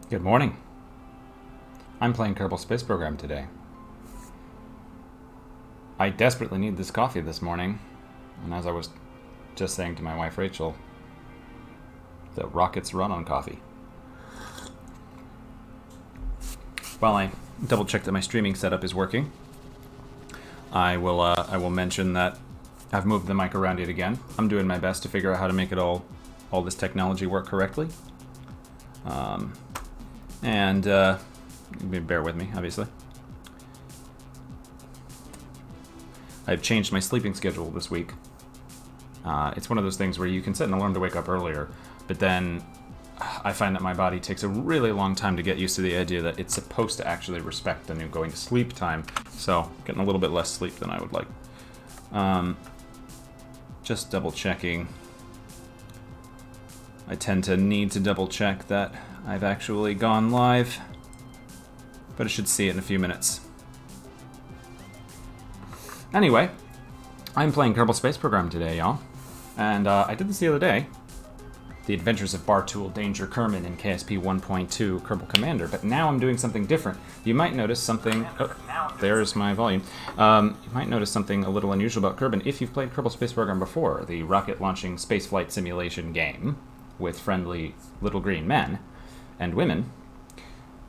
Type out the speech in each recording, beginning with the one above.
Good morning. I'm playing Kerbal Space Program today. I desperately need this coffee this morning, and as I was just saying to my wife Rachel, the rockets run on coffee. While I double check that my streaming setup is working, I will mention that I've moved the mic around yet again. I'm doing my best to figure out how to make it all this technology work correctly. Bear with me, obviously. I've changed my sleeping schedule this week. It's one of those things where you can set an alarm to wake up earlier, but then I find that my body takes a really long time to get used to the idea that it's supposed to actually respect the new going to sleep time, so getting a little bit less sleep than I would like. Just double checking. I tend to need to double check that I've actually gone live, but I should see it in a few minutes. Anyway, I'm playing Kerbal Space Program today, y'all. And I did this the other day. The Adventures of Bartool, Danger, Kerman in KSP 1.2 Kerbal Commander, but now I'm doing something different. You might notice something... Oh, there's my volume. You might notice something a little unusual about Kerbin. If you've played Kerbal Space Program before, the rocket-launching spaceflight simulation game with friendly little green men and women,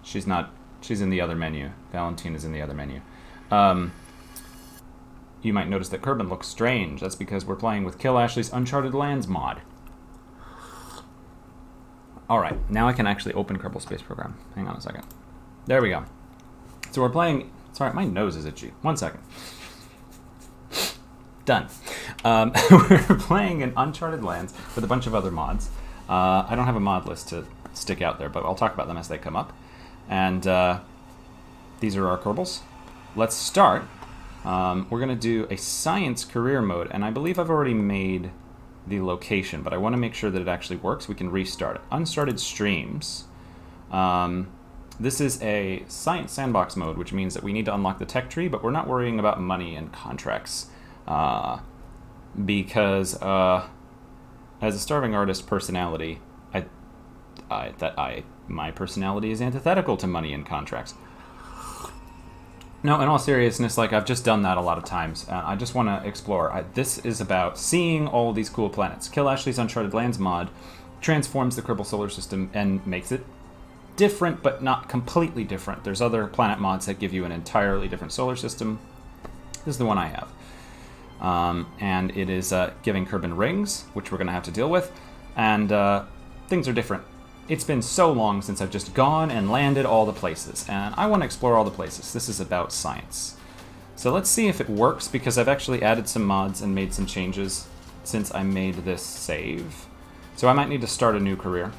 she's in the other menu. Valentine is in the other menu. You might notice that Kerbin looks strange. That's because we're playing with KillAshley's Uncharted Lands mod. Alright, now I can actually open Kerbal Space Program. Hang on a second. There we go. So we're playing... Sorry, my nose is itchy. 1 second. Done. We're playing in Uncharted Lands with a bunch of other mods. I don't have a mod list to stick out there, but I'll talk about them as they come up. And these are our Kerbals. Let's start. We're going to do a science career mode, and I believe I've already made the location, but I want to make sure that it actually works. We can restart it. Unstarted streams. This is a science sandbox mode, which means that we need to unlock the tech tree, but we're not worrying about money and contracts because as a starving artist personality, my personality is antithetical to money and contracts. No, in all seriousness, like I've just done that a lot of times. I just want to explore. This is about seeing all these cool planets. KillAshley's Uncharted Lands mod transforms the Kerbal solar system and makes it different, but not completely different. There's other planet mods that give you an entirely different solar system. This is the one I have. And it is giving Kerbin rings, which we're going to have to deal with. And things are different. It's been so long since I've just gone and landed all the places, and I want to explore all the places. This is about science. So let's see if it works, because I've actually added some mods and made some changes since I made this save. So I might need to start a new career.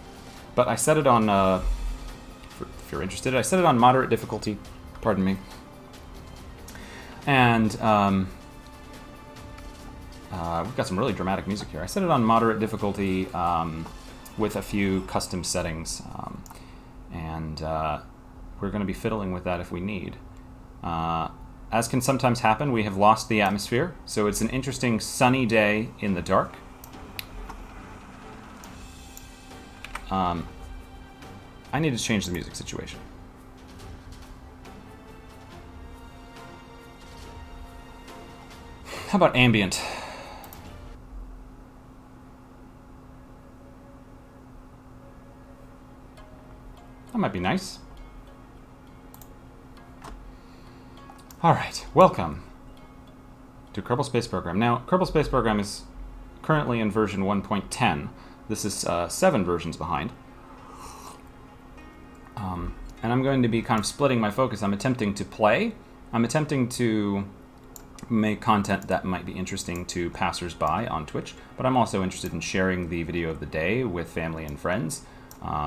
But I set it on, if you're interested, I set it on moderate difficulty, pardon me. And we've got some really dramatic music here. I set it on moderate difficulty, with a few custom settings, and we're going to be fiddling with that if we need. As can sometimes happen, we have lost the atmosphere, so it's an interesting sunny day in the dark. I need to change the music situation. How about ambient? That might be nice. Alright, welcome to Kerbal Space Program. Now, Kerbal Space Program is currently in version 1.10. This is 7 versions behind. And I'm going to be kind of splitting my focus. I'm attempting to play. I'm attempting to make content that might be interesting to passersby on Twitch, but I'm also interested in sharing the video of the day with family and friends.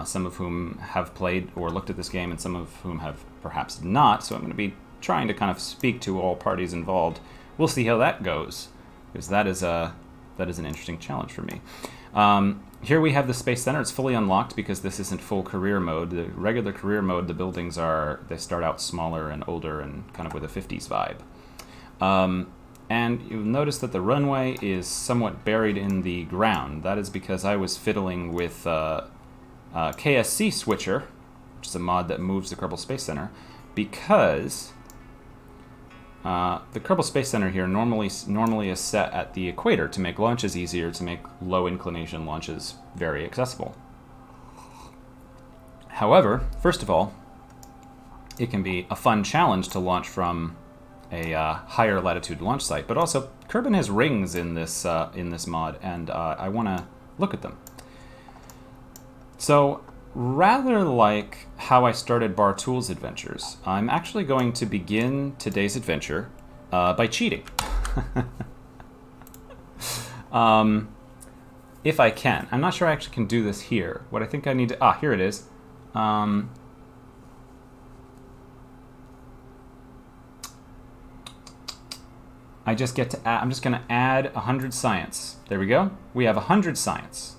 Some of whom have played or looked at this game, and some of whom have perhaps not, so I'm going to be trying to kind of speak to all parties involved. We'll see how that goes, because that is an interesting challenge for me. Here we have the Space Center. It's fully unlocked because this isn't full career mode. The regular career mode, the buildings they start out smaller and older and kind of with a 50s vibe. And you'll notice that the runway is somewhat buried in the ground. That is because I was fiddling with KSC switcher which is a mod that moves the Kerbal Space Center, because the Kerbal Space Center here normally is set at the equator to make launches easier, to make low inclination launches very accessible. However, first of all, it can be a fun challenge to launch from a higher latitude launch site, but also Kerbin has rings in this mod, and I want to look at them. So rather like how I started Bar Tools Adventures, I'm actually going to begin today's adventure by cheating. If I can. I'm not sure I actually can do this here. What I think I need to... here it is. I just get to add, I'm just going to add 100 science. There we go. We have 100 science.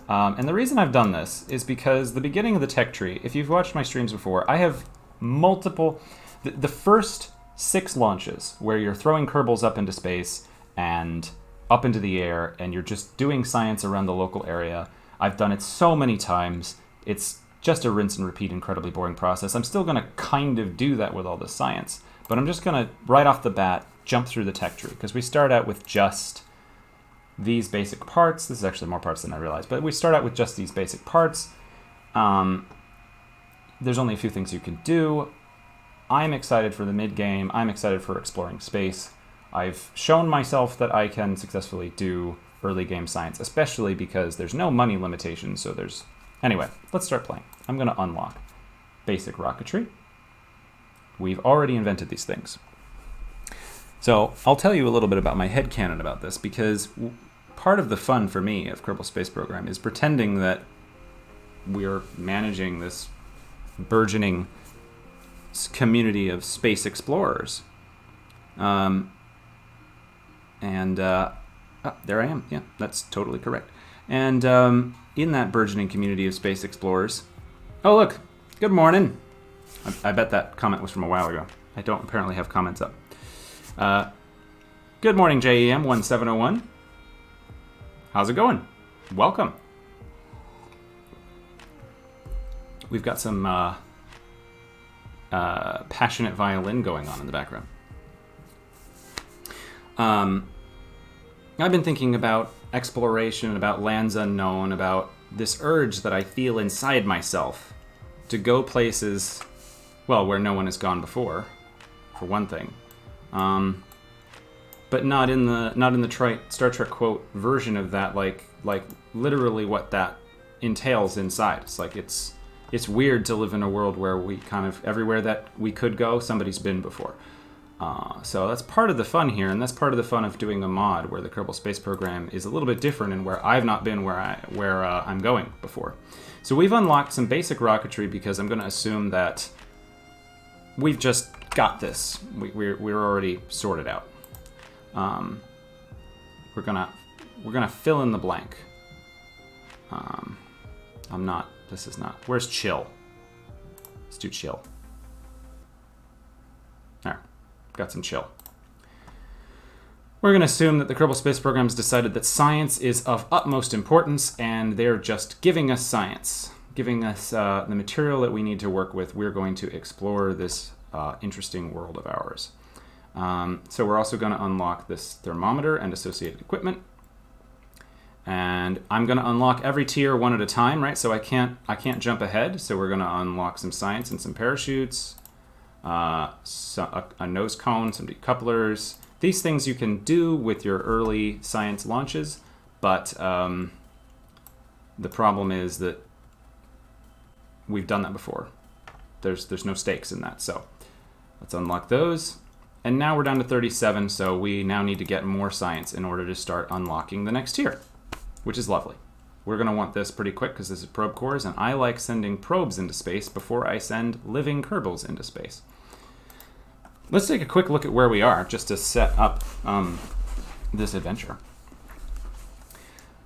And the reason I've done this is because the beginning of the tech tree, if you've watched my streams before, I have multiple... The first 6 launches where you're throwing Kerbals up into space and up into the air and you're just doing science around the local area, I've done it so many times. It's just a rinse and repeat, incredibly boring process. I'm still going to kind of do that with all the science. But I'm just going to, right off the bat, jump through the tech tree, because we start out with just these basic parts. This is actually more parts than I realized, but we start out with just these basic parts. There's only a few things you can do. I'm excited for the mid-game. I'm excited for exploring space. I've shown myself that I can successfully do early game science, especially because there's no money limitation, so there's... Anyway, let's start playing. I'm going to unlock basic rocketry. We've already invented these things. So I'll tell you a little bit about my headcanon about this, because part of the fun for me of Kerbal Space Program is pretending that we're managing this burgeoning community of space explorers. There I am. Yeah, that's totally correct. And in that burgeoning community of space explorers... Oh, look. Good morning. I bet that comment was from a while ago. I don't apparently have comments up. Good morning, JEM1701. How's it going? Welcome. We've got some passionate violin going on in the background. I've been thinking about exploration, about lands unknown, about this urge that I feel inside myself to go places... Well, where no one has gone before, for one thing, but not in the Star Trek quote version of that. Like literally what that entails inside. It's like it's weird to live in a world where we kind of everywhere that we could go, somebody's been before. So that's part of the fun here, and that's part of the fun of doing a mod where the Kerbal Space Program is a little bit different and where I've not been where I'm going before. So we've unlocked some basic rocketry because I'm going to assume that we've just got this. We're already sorted out. We're gonna fill in the blank. This is not. Where's chill? Let's do chill. There, got some chill. We're gonna assume that the Kerbal Space Program has decided that science is of utmost importance, and they're just giving us science. Giving us the material that we need to work with. We're going to explore this interesting world of ours. So we're also going to unlock this thermometer and associated equipment. And I'm going to unlock every tier one at a time, right? So I can't jump ahead. So we're going to unlock some science and some parachutes, a nose cone, some decouplers. These things you can do with your early science launches, but the problem is that we've done that before. There's no stakes in that, so let's unlock those. And now we're down to 37, so we now need to get more science in order to start unlocking the next tier, which is lovely. We're going to want this pretty quick because this is probe cores, and I like sending probes into space before I send living Kerbals into space. Let's take a quick look at where we are just to set up this adventure.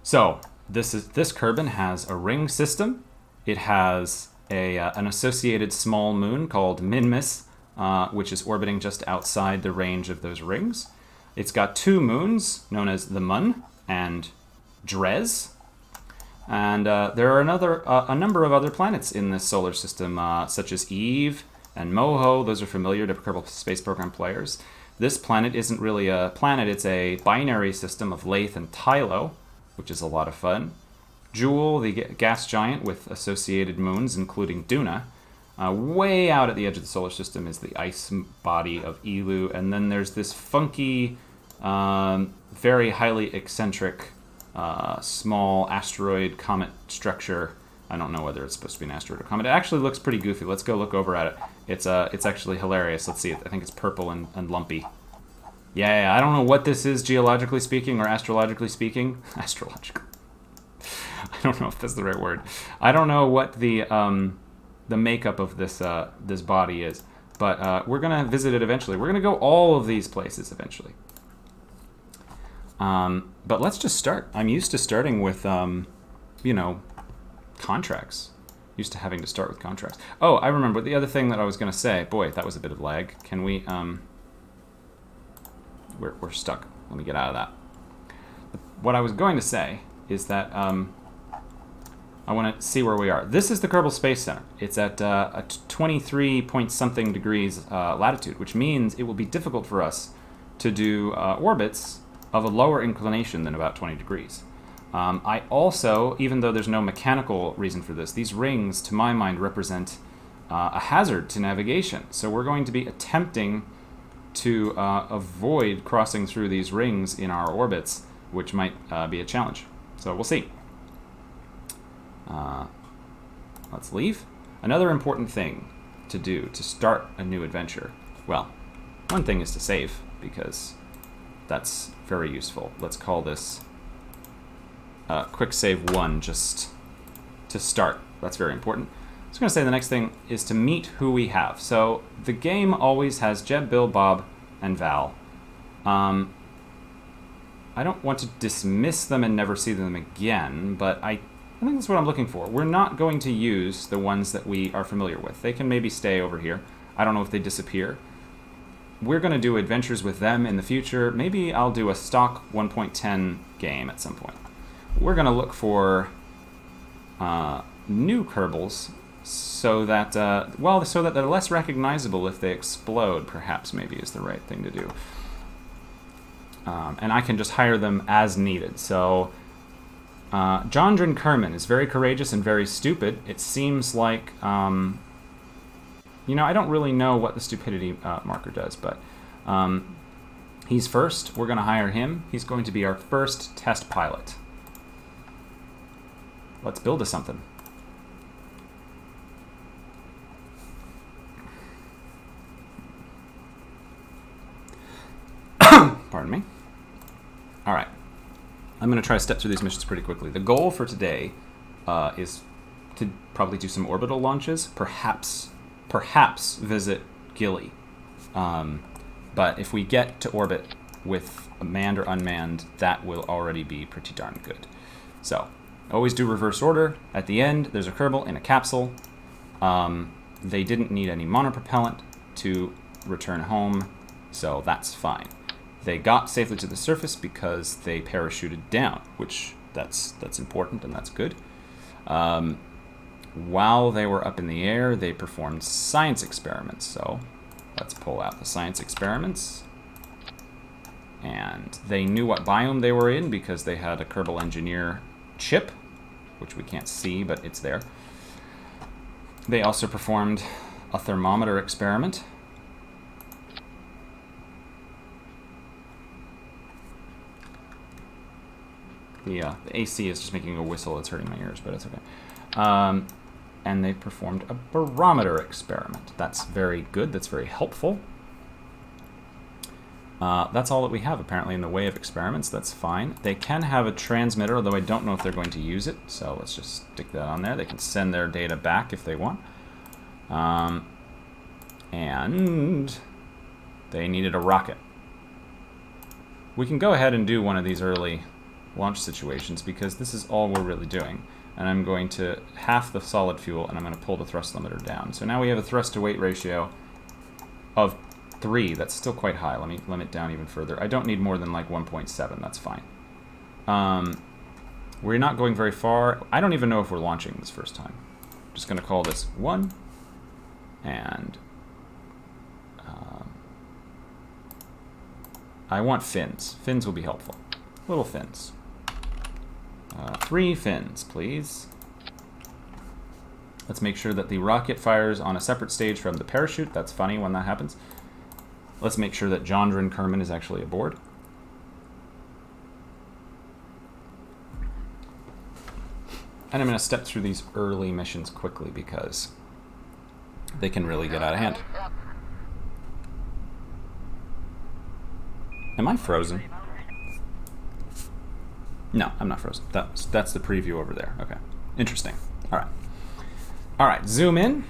So this Kerbin has a ring system. It has an associated small moon called Minmus, which is orbiting just outside the range of those rings. It's got 2 moons known as the Mun and Drez. And there are a number of other planets in this solar system, such as Eve and Moho. Those are familiar to Kerbal Space Program players. This planet isn't really a planet, it's a binary system of Lathe and Tylo, which is a lot of fun. Jewel, the gas giant with associated moons, including Duna. Way out at the edge of the solar system is the ice body of Elu, and then there's this funky, very highly eccentric, small asteroid comet structure. I don't know whether it's supposed to be an asteroid or comet. It actually looks pretty goofy. Let's go look over at it. It's actually hilarious. Let's see it. I think it's purple and lumpy. Yeah, I don't know what this is geologically speaking or astrologically speaking. Astrologically. I don't know if that's the right word. I don't know what the makeup of this this body is, but we're gonna visit it eventually. We're gonna go all of these places eventually. But let's just start. I'm used to starting with, you know, contracts. Used to having to start with contracts. Oh, I remember the other thing that I was gonna say. Boy, that was a bit of lag. Can we? We're stuck. Let me get out of that. What I was going to say is that I want to see where we are. This is the Kerbal Space Center. It's at a 23 point something degrees latitude, which means it will be difficult for us to do orbits of a lower inclination than about 20 degrees. I also, even though there's no mechanical reason for this, these rings, to my mind, represent a hazard to navigation. So we're going to be attempting to avoid crossing through these rings in our orbits, which might be a challenge. So we'll see. Let's leave. Another important thing to do to start a new adventure. Well, one thing is to save, because that's very useful. Let's call this quick save 1 just to start. That's very important. I was going to say the next thing is to meet who we have. So the game always has Jeb, Bill, Bob, and Val. I don't want to dismiss them and never see them again, but I think that's what I'm looking for. We're not going to use the ones that we are familiar with. They can maybe stay over here. I don't know if they disappear. We're going to do adventures with them in the future. Maybe I'll do a stock 1.10 game at some point. We're going to look for new Kerbals so that, so that they're less recognizable if they explode, perhaps maybe is the right thing to do. And I can just hire them as needed. So Jondrin Kerman is very courageous and very stupid. It seems like, you know, I don't really know what the stupidity marker does, but he's first. We're going to hire him. He's going to be our first test pilot. Let's build us something. Pardon me. All right. I'm going to try to step through these missions pretty quickly. The goal for today is to probably do some orbital launches, perhaps visit Gilly. But if we get to orbit with manned or unmanned, that will already be pretty darn good. So, always do reverse order. At the end, there's a Kerbal in a capsule. They didn't need any monopropellant to return home, so that's fine. They got safely to the surface because they parachuted down, which that's important and that's good. While they were up in the air, they performed science experiments. So let's pull out the science experiments. And they knew what biome they were in because they had a Kerbal Engineer chip, which we can't see, but it's there. They also performed a thermometer experiment. The AC is just making a whistle. It's hurting my ears, but it's okay. And they performed a barometer experiment. That's very good. That's very helpful. That's all that we have, apparently, in the way of experiments. That's fine. They can have a transmitter, although I don't know if they're going to use it. So let's just stick that on there. They can send their data back if they want. And they needed a rocket. We can go ahead and do one of these early launch situations because this is all we're really doing. And I'm going to half the solid fuel and I'm going to pull the thrust limiter down. So now we have a thrust to weight ratio of 3. That's still quite high. Let me limit down even further. I don't need more than like 1.7. That's fine. We're not going very far. I don't even know if we're launching this first time. I'm just going to call this 1. And I want fins. Fins will be helpful. Little fins. 3 fins, please. Let's make sure that the rocket fires on a separate stage from the parachute. That's funny when that happens. Let's make sure that Jondren Kerman is actually aboard. And I'm going to step through these early missions quickly because they can really get out of hand. Am I frozen? No, I'm not frozen. That's the preview over there. Okay. Interesting. All right. All right, zoom in.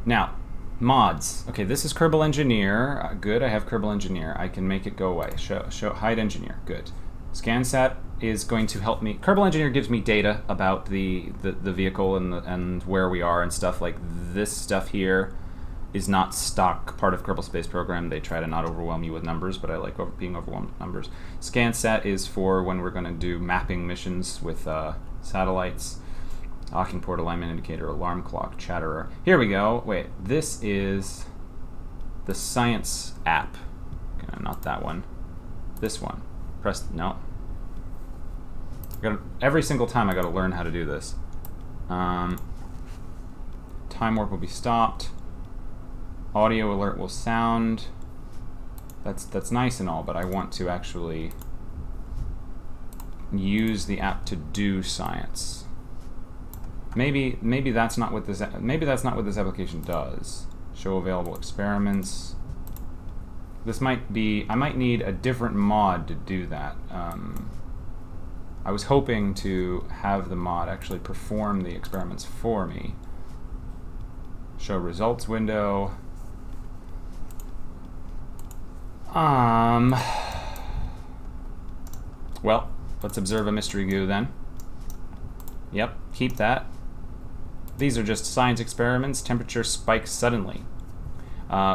Now, mods. Okay, this is Kerbal Engineer. Good, I have Kerbal Engineer. I can make it go away. Hide Engineer. Good. ScanSat is going to help me. Kerbal Engineer gives me data about the vehicle and where we are and stuff. Like this stuff here is not stock part of Kerbal Space Program. They try to not overwhelm you with numbers, but I like being overwhelmed with numbers. ScanSat is for when we're going to do mapping missions with satellites. Locking port, alignment indicator, alarm clock, chatterer. Here we go. Wait, this is the science app. Okay, not that one. This one. Press, no. Every single time I gotta learn how to do this. Time warp will be stopped. Audio alert will sound. That's nice and all, but I want to actually use the app to do science. Maybe that's not what this application does. Show available experiments. This might be. I might need a different mod to do that. I was hoping to have the mod actually perform the experiments for me. Show results window. Well, let's observe a mystery goo then. Yep, keep that. These are just science experiments. Temperature spikes suddenly.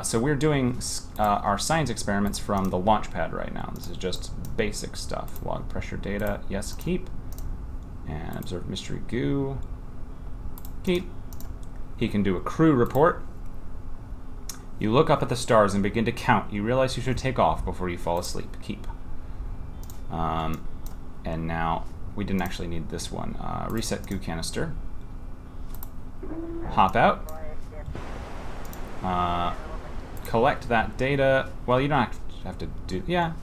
So we're doing our science experiments from the launch pad right now. This is just basic stuff. Log pressure data. Yes, keep. And observe mystery goo. Keep. He can do a crew report. You look up at the stars and begin to count. You realize you should take off before you fall asleep. Keep. And now, we didn't actually need this one. Reset goo canister. Hop out. Collect that data. Well, you don't have to do... Yeah.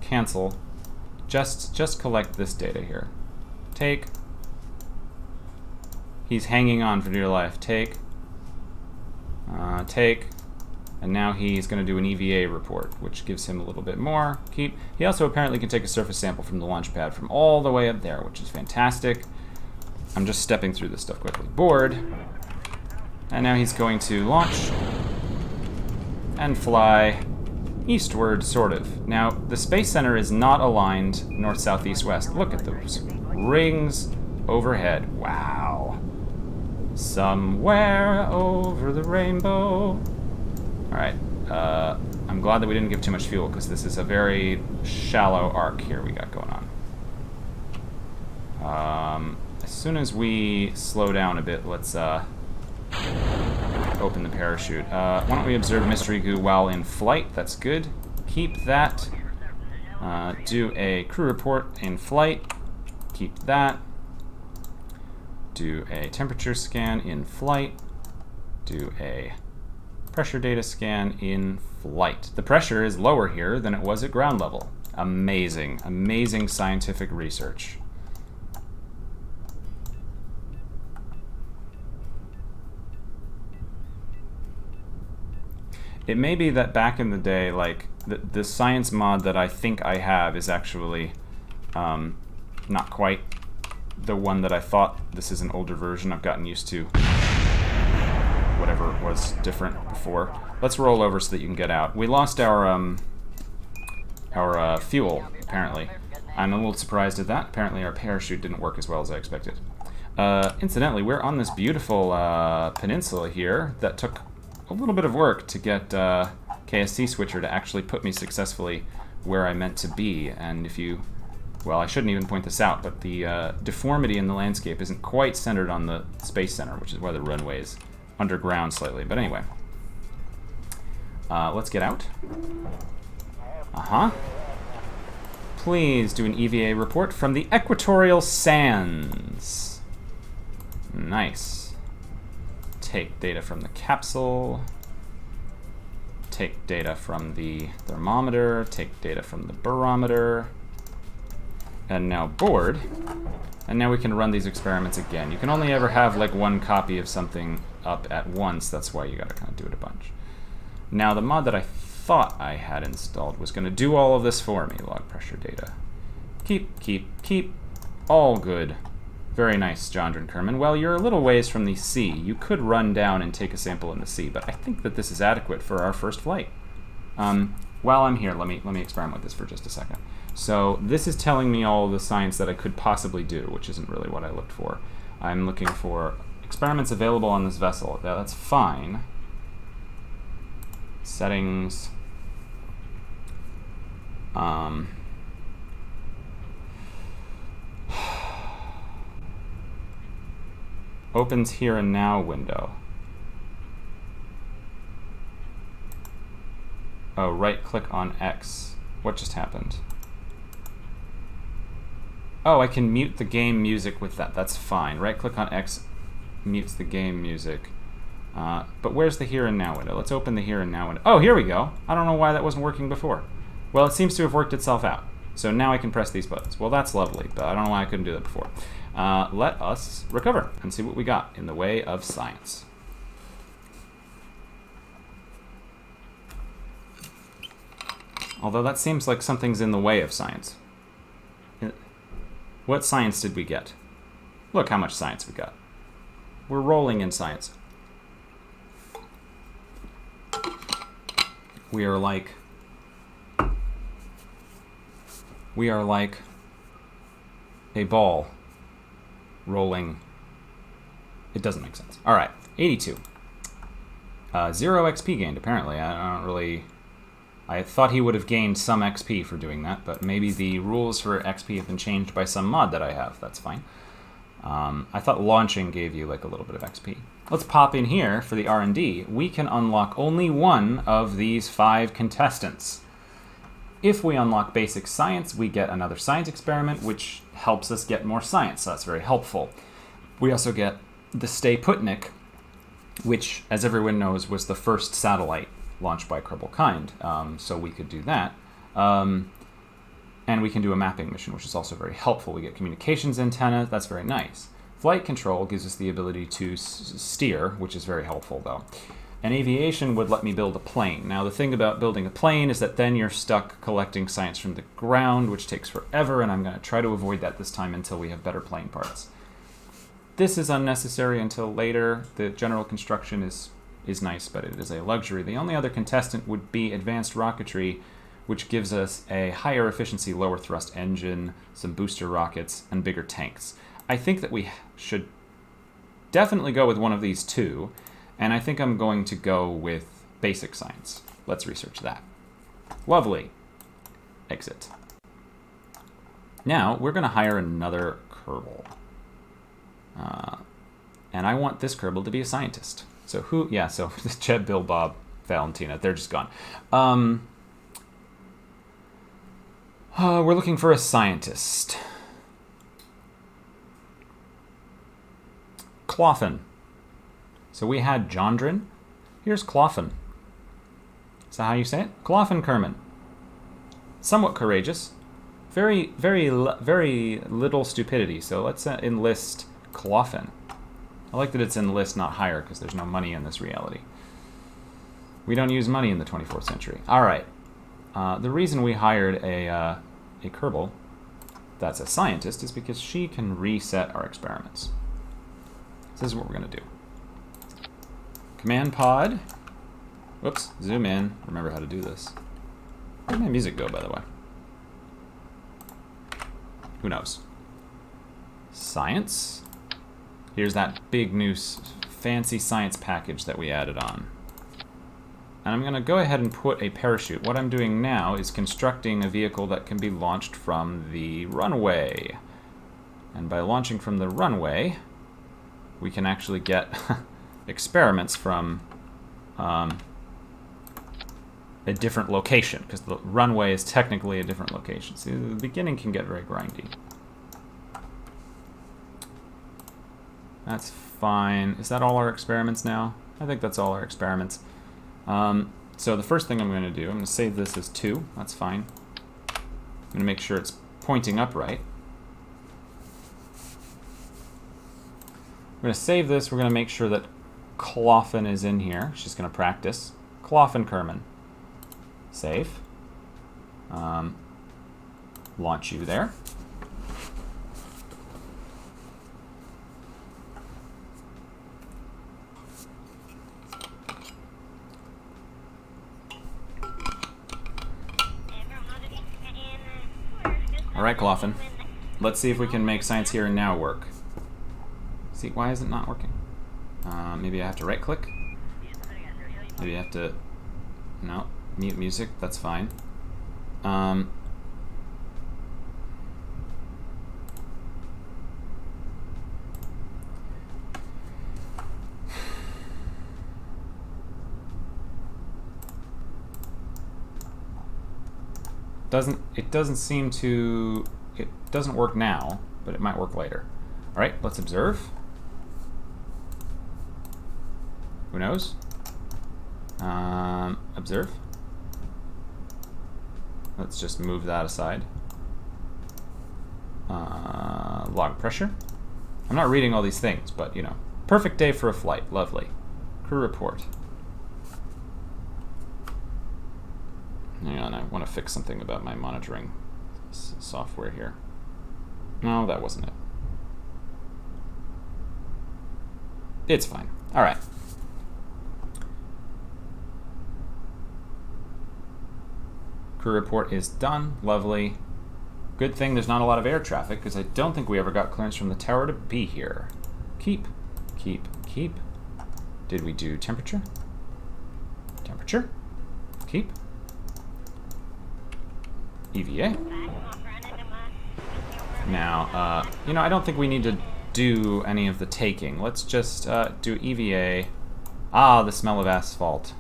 Cancel. Just collect this data here. Take. He's hanging on for dear life. Take. Take. And now he's going to do an EVA report, which gives him a little bit more. Keep. He also apparently can take a surface sample from the launch pad from all the way up there, which is fantastic. I'm just stepping through this stuff quickly. Board. And now he's going to launch and fly eastward, sort of. Now, the Space Center is not aligned north, south, east, west. Look at those rings overhead. Wow. Somewhere over the rainbow. Alright, I'm glad that we didn't give too much fuel, because this is a very shallow arc here we got going on. As soon as we slow down a bit, let's open the parachute. Why don't we observe mystery goo while in flight? That's good. Keep that. Do a crew report in flight. Keep that. Do a temperature scan in flight. Do a pressure data scan in flight. The pressure is lower here than it was at ground level. Amazing, amazing scientific research. It may be that back in the day, like, the science mod that I think I have is actually not quite the one that I thought. This is an older version. I've gotten used to whatever was different before. Let's roll over so that you can get out. We lost our fuel, apparently. I'm a little surprised at that. Apparently our parachute didn't work as well as I expected. Incidentally, we're on this beautiful peninsula here that took a little bit of work to get KST switcher to actually put me successfully where I meant to be. And if you well, I shouldn't even point this out, but the deformity in the landscape isn't quite centered on the Space Center, which is why the runway is underground slightly. But anyway, let's get out. Please do an EVA report from the equatorial sands. Nice. Take data from the capsule. Take data from the thermometer. Take data from the barometer. And now board. And now we can run these experiments again. You can only ever have like one copy of something up at once. That's why you gotta kind of do it a bunch. Now the mod that I thought I had installed was gonna do all of this for me. Log pressure data. Keep. All good. Very nice, Jondren Kerman. Well, you're a little ways from the sea. You could run down and take a sample in the sea, but I think that this is adequate for our first flight. While I'm here, let me experiment with this for just a second. So this is telling me all the science that I could possibly do, which isn't really what I looked for. I'm looking for experiments available on this vessel. Yeah, that's fine. Settings. Opens here and now window. Oh, right click on X. What just happened? Oh, I can mute the game music with that. That's fine. Right click on X mutes the game music. But where's the here and now window? Let's open the here and now window. Oh, here we go. I don't know why that wasn't working before. Well, it seems to have worked itself out. So now I can press these buttons. Well, that's lovely, but I don't know why I couldn't do that before. Let us recover and see what we got in the way of science. Although that seems like something's in the way of science. What science did we get? Look how much science we got. We're rolling in science. We are like a ball rolling. It doesn't make sense. All right, 82. 0 XP gained, apparently. I thought he would have gained some XP for doing that, but maybe the rules for XP have been changed by some mod that I have. That's fine. I thought launching gave you like a little bit of XP. Let's pop in here for the R&D. We can unlock only one of these 5 contestants. If we unlock basic science, we get another science experiment, which helps us get more science, so that's very helpful. We also get the Stay-Putnik, which, as everyone knows, was the first satellite launched by Kerbal Kind, so we could do that. And we can do a mapping mission, which is also very helpful. We get communications antenna, that's very nice. Flight control gives us the ability to steer, which is very helpful, though. And aviation would let me build a plane. Now, the thing about building a plane is that then you're stuck collecting science from the ground, which takes forever, and I'm going to try to avoid that this time until we have better plane parts. This is unnecessary until later. The general construction is nice, but it is a luxury. The only other contestant would be advanced rocketry, which gives us a higher efficiency, lower thrust engine, some booster rockets, and bigger tanks. I think that we should definitely go with one of these two, and I think I'm going to go with basic science. Let's research that. Lovely. Exit. Now, we're going to hire another Kerbal. And I want this Kerbal to be a scientist. So who? Yeah, so Jeb, Bill, Bob, Valentina, they're just gone. We're looking for a scientist. Cloffin. So we had Jondren. Here's Cloffin. Is that how you say it? Cloffin Kerman. Somewhat courageous. Very little stupidity. So let's enlist Cloffin. I like that it's enlist, not hire, because there's no money in this reality. We don't use money in the 24th century. All right. The reason we hired a Kerbal that's a scientist is because she can reset our experiments. This is what we're going to do. Command pod. Whoops, zoom in. Remember how to do this. Where did my music go, by the way? Who knows? Science. Here's that big new fancy science package that we added on. And I'm going to go ahead and put a parachute. What I'm doing now is constructing a vehicle that can be launched from the runway. And by launching from the runway, we can actually get experiments from a different location, because the runway is technically a different location. See, the beginning can get very grindy. That's fine. Is that all our experiments now? I think that's all our experiments. So the first thing I'm going to do, I'm going to save this as 2. That's fine. I'm going to make sure it's pointing upright. We're going to save this. We're going to make sure that Cloffen is in here. She's going to practice. Cloffen Kerman. Save. Launch you there. All right, Cloffen. Let's see if we can make Science Here and Now work. See, why is it not working? Maybe I have to right-click. Maybe I have to... No, mute music. That's fine. It doesn't seem to... It doesn't work now, but it might work later. All right, let's observe. Who knows? Observe. Let's just move that aside. Log pressure. I'm not reading all these things, but you know. Perfect day for a flight. Lovely. Crew report. Hang on, I want to fix something about my monitoring software here. No, that wasn't it. It's fine. All right. Crew report is done. Lovely. Good thing there's not a lot of air traffic, because I don't think we ever got clearance from the tower to be here. Keep. Keep. Keep. Did we do temperature? Temperature. Keep. EVA. Now, you know, I don't think we need to do any of the taking. Let's just do EVA. Ah, the smell of asphalt.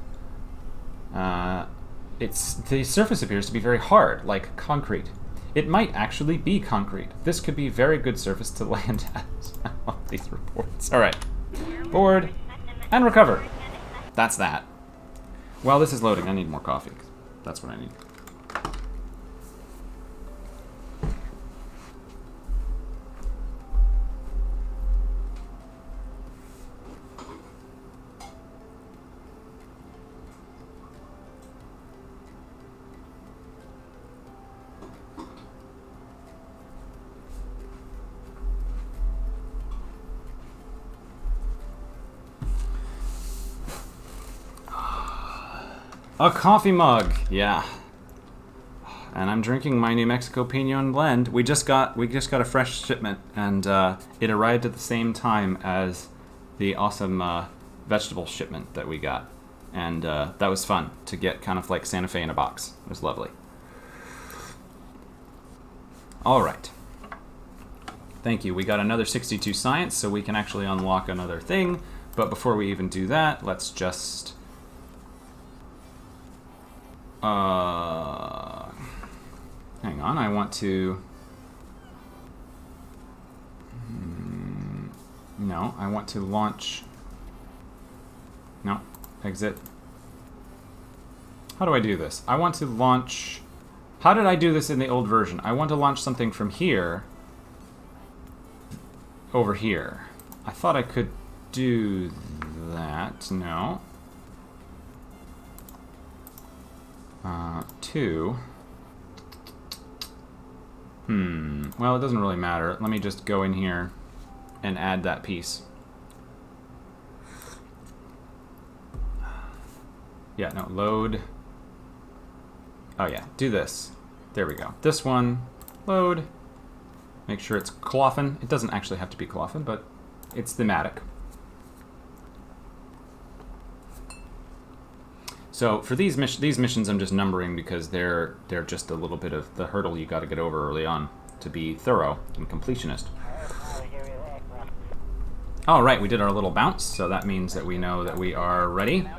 The surface appears to be very hard, like concrete. It might actually be concrete. This could be very good surface to land at. I love these reports. All right, board and recover. That's that. While this is loading, I need more coffee. That's what I need. A coffee mug, yeah. And I'm drinking my New Mexico Pinon blend. We just got a fresh shipment, and it arrived at the same time as the awesome vegetable shipment that we got, and that was fun to get, kind of like Santa Fe in a box. It was lovely. All right. Thank you. We got another 62 science, so we can actually unlock another thing. But before we even do that, let's just hang on, I want to... No, I want to launch... No, exit. How do I do this? I want to launch... How did I do this in the old version? I want to launch something from here over here. I thought I could do that. No. 2. Well, it doesn't really matter. Let me just go in here and add that piece. Yeah, no, load. Oh yeah, do this. There we go. This one, load. Make sure it's Cloffen. It doesn't actually have to be Cloffen, but it's thematic. So for these missions, I'm just numbering because they're just a little bit of the hurdle you got to get over early on to be thorough and completionist. All right, we did our little bounce, so that means that we know that we are ready.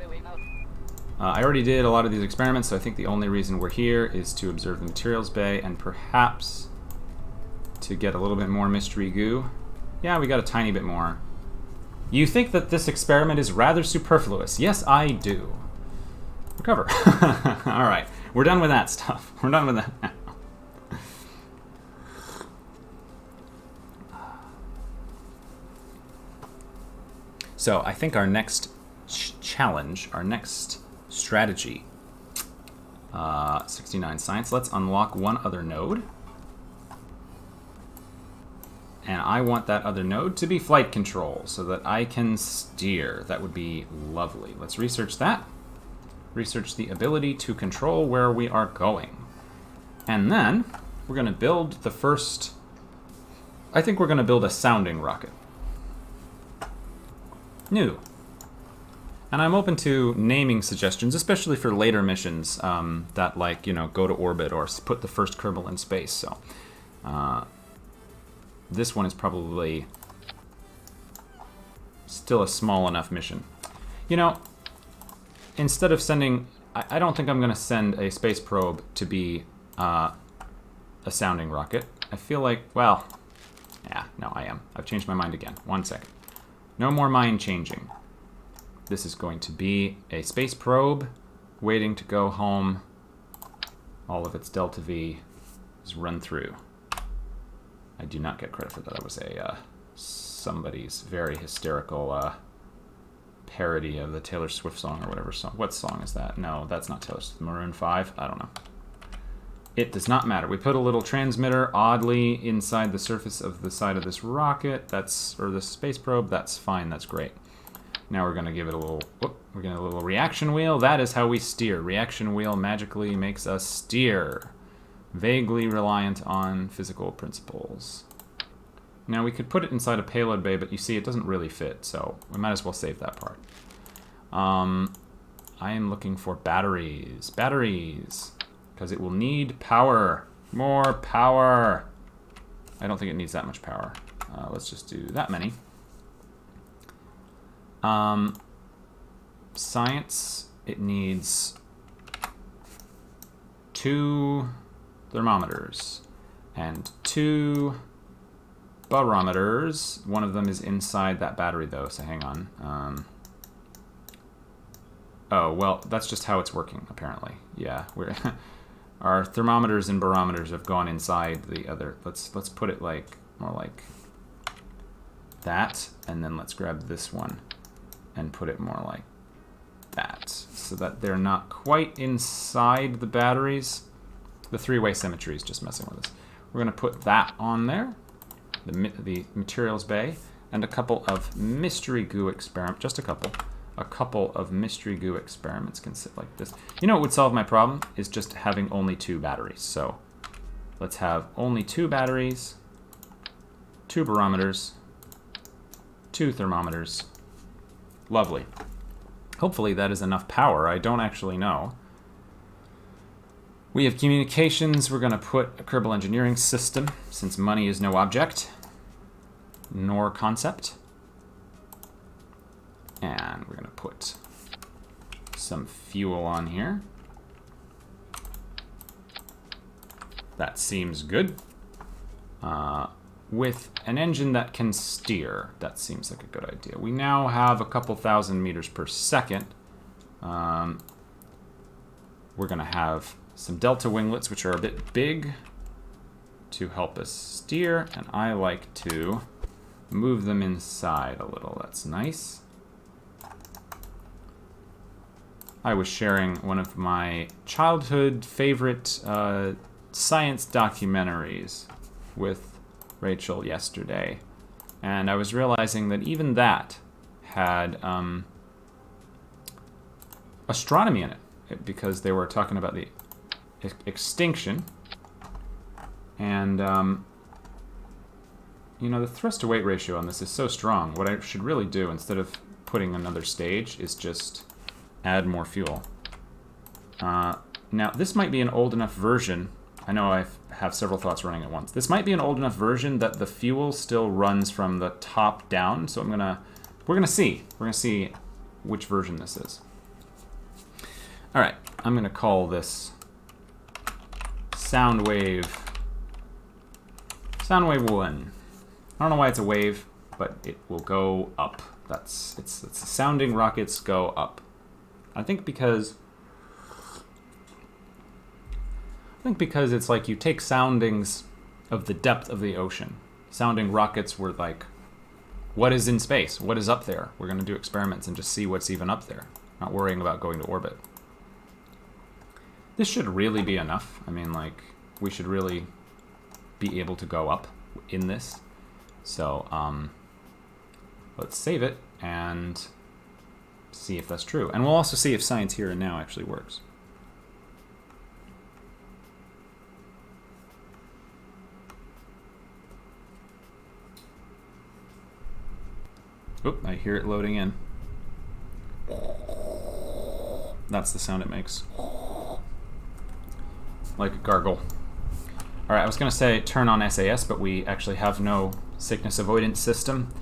I already did a lot of these experiments, so I think the only reason we're here is to observe the materials bay and perhaps to get a little bit more mystery goo. Yeah, we got a tiny bit more. You think that this experiment is rather superfluous? Yes, I do. Recover. All right, we're done with that stuff. We're done with that now. So I think our next challenge, our next strategy, 69 science. Let's unlock one other node. And I want that other node to be flight control so that I can steer. That would be lovely. Let's research that. Research the ability to control where we are going. And then we're going to build the first... I think we're going to build a sounding rocket. New. And I'm open to naming suggestions, especially for later missions that, like, you know, go to orbit or put the first Kerbal in space. So this one is probably still a small enough mission. You know, instead of sending... I don't think I'm going to send a space probe to be a sounding rocket. I feel like, well... Yeah, no, I am. I've changed my mind again. 1 second. No more mind changing. This is going to be a space probe waiting to go home. All of its delta V is run through. I do not get credit for that. That was a somebody's very hysterical parody of the Taylor Swift song or whatever song. What song is that? No, that's not Taylor Swift. Maroon 5? I don't know. It does not matter. We put a little transmitter oddly inside the surface of the side of this rocket. Or the space probe. That's fine. That's great. Now we're going to give it a little... we're going to a little reaction wheel. That is how we steer. Reaction wheel magically makes us steer. Vaguely reliant on physical principles. Now we could put it inside a payload bay, but you see it doesn't really fit, so we might as well save that part. I am looking for batteries. Batteries. Because it will need power. More power. I don't think it needs that much power. Let's just do that many. Science, it needs 2 thermometers and 2 barometers. One of them is inside that battery though, so hang on. Oh, well, that's just how it's working, apparently. Yeah, we're our thermometers and barometers have gone inside the other. Let's put it like more like that, and then let's grab this one and put it more like that, so that they're not quite inside the batteries. The 3-way symmetry is just messing with us. We're going to put that on there, the materials bay, and a couple of mystery goo experiments, just a couple of mystery goo experiments can sit like this. You know what would solve my problem? Is just having only 2 batteries. So let's have only 2 batteries, 2 barometers, 2 thermometers. Lovely. Hopefully that is enough power. I don't actually know. We have communications. We're going to put a Kerbal engineering system, since money is no object, nor concept. And we're going to put some fuel on here. That seems good. With an engine that can steer, that seems like a good idea. We now have a couple thousand meters per second. We're going to have some delta winglets, which are a bit big, to help us steer. And I like to move them inside a little. That's nice. I was sharing one of my childhood favorite science documentaries with Rachel yesterday, and I was realizing that even that had astronomy in it, because they were talking about the extinction, and you know, the thrust to weight ratio on this is so strong. What I should really do, instead of putting another stage, is just add more fuel. Now, this might be an old enough version. I know I have several thoughts running at once. This might be an old enough version that the fuel still runs from the top down. So we're gonna see. We're gonna see which version this is. All right, I'm gonna call this Soundwave 1. I don't know why it's a wave, but it will go up. It's sounding rockets go up. I think because it's like you take soundings of the depth of the ocean. Sounding rockets were like, what is in space? What is up there? We're going to do experiments and just see what's even up there. Not worrying about going to orbit. This should really be enough. I mean, like, we should really be able to go up in this. So, let's save it and see if that's true. And we'll also see if science here and now actually works. Oop, I hear it loading in. That's the sound it makes. Like a gargle. Alright, I was going to say turn on SAS, but we actually have no sickness avoidance system.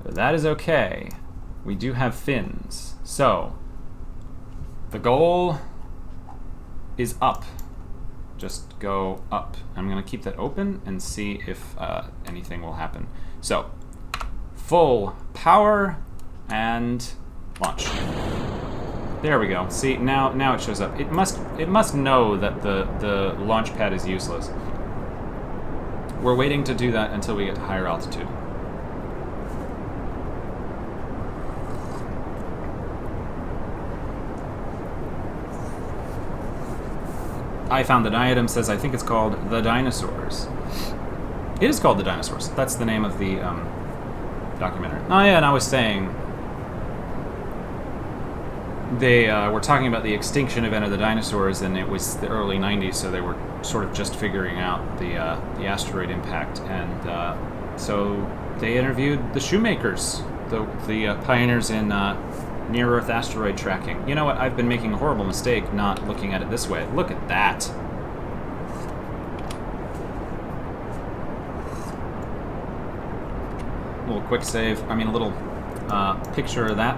But that is okay. We do have fins. So, the goal is up. Just go up. I'm going to keep that open and see if anything will happen. So, full power and launch. There we go. See, now it shows up. It must know that the launch pad is useless. We're waiting to do that until we get to higher altitude. I found an item says I think it's called The Dinosaurs. It is called The Dinosaurs. That's the name of the documentary. Oh yeah, and I was saying they were talking about the extinction event of the dinosaurs, and it was the early 90s, so they were sort of just figuring out the asteroid impact, and so they interviewed the shoemakers, the pioneers in near-Earth asteroid tracking. You know what? I've been making a horrible mistake not looking at it this way. Look at that. A little quick save. I mean, a little picture of that.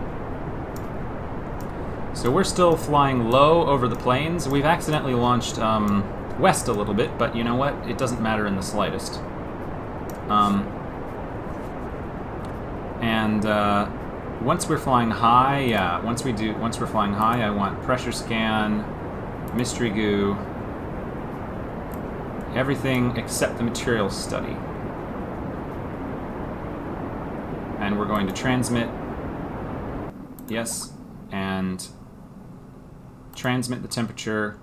So we're still flying low over the plains. We've accidentally launched west a little bit, but you know what? It doesn't matter in the slightest. Once we're flying high, yeah, once we're flying high, I want pressure scan, mystery goo, everything except the material study. And we're going to transmit, yes, and transmit the temperature.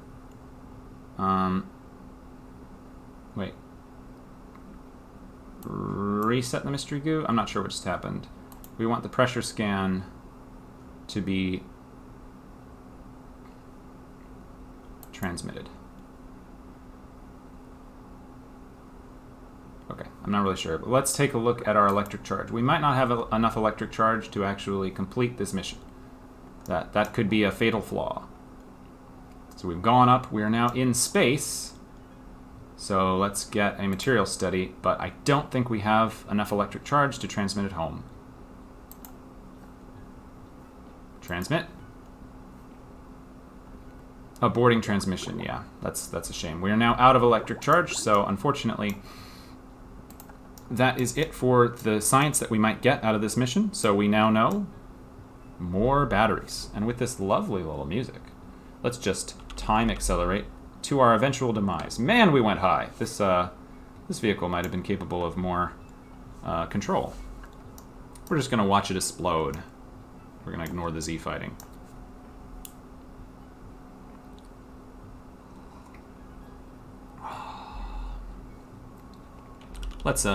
Wait. Reset the mystery goo? I'm not sure what just happened. We want the pressure scan to be transmitted. Okay, I'm not really sure, but let's take a look at our electric charge. We might not have enough electric charge to actually complete this mission. That could be a fatal flaw. So we've gone up, we are now in space. So let's get a material study, but I don't think we have enough electric charge to transmit it home. Transmit. Aborting transmission, yeah, that's a shame. We are now out of electric charge, so unfortunately that is it for the science that we might get out of this mission. So we now know more batteries. And with this lovely little music, let's just time accelerate to our eventual demise. Man, we went high. This vehicle might have been capable of more control. We're just going to watch it explode. We're going to ignore the Z fighting. Let's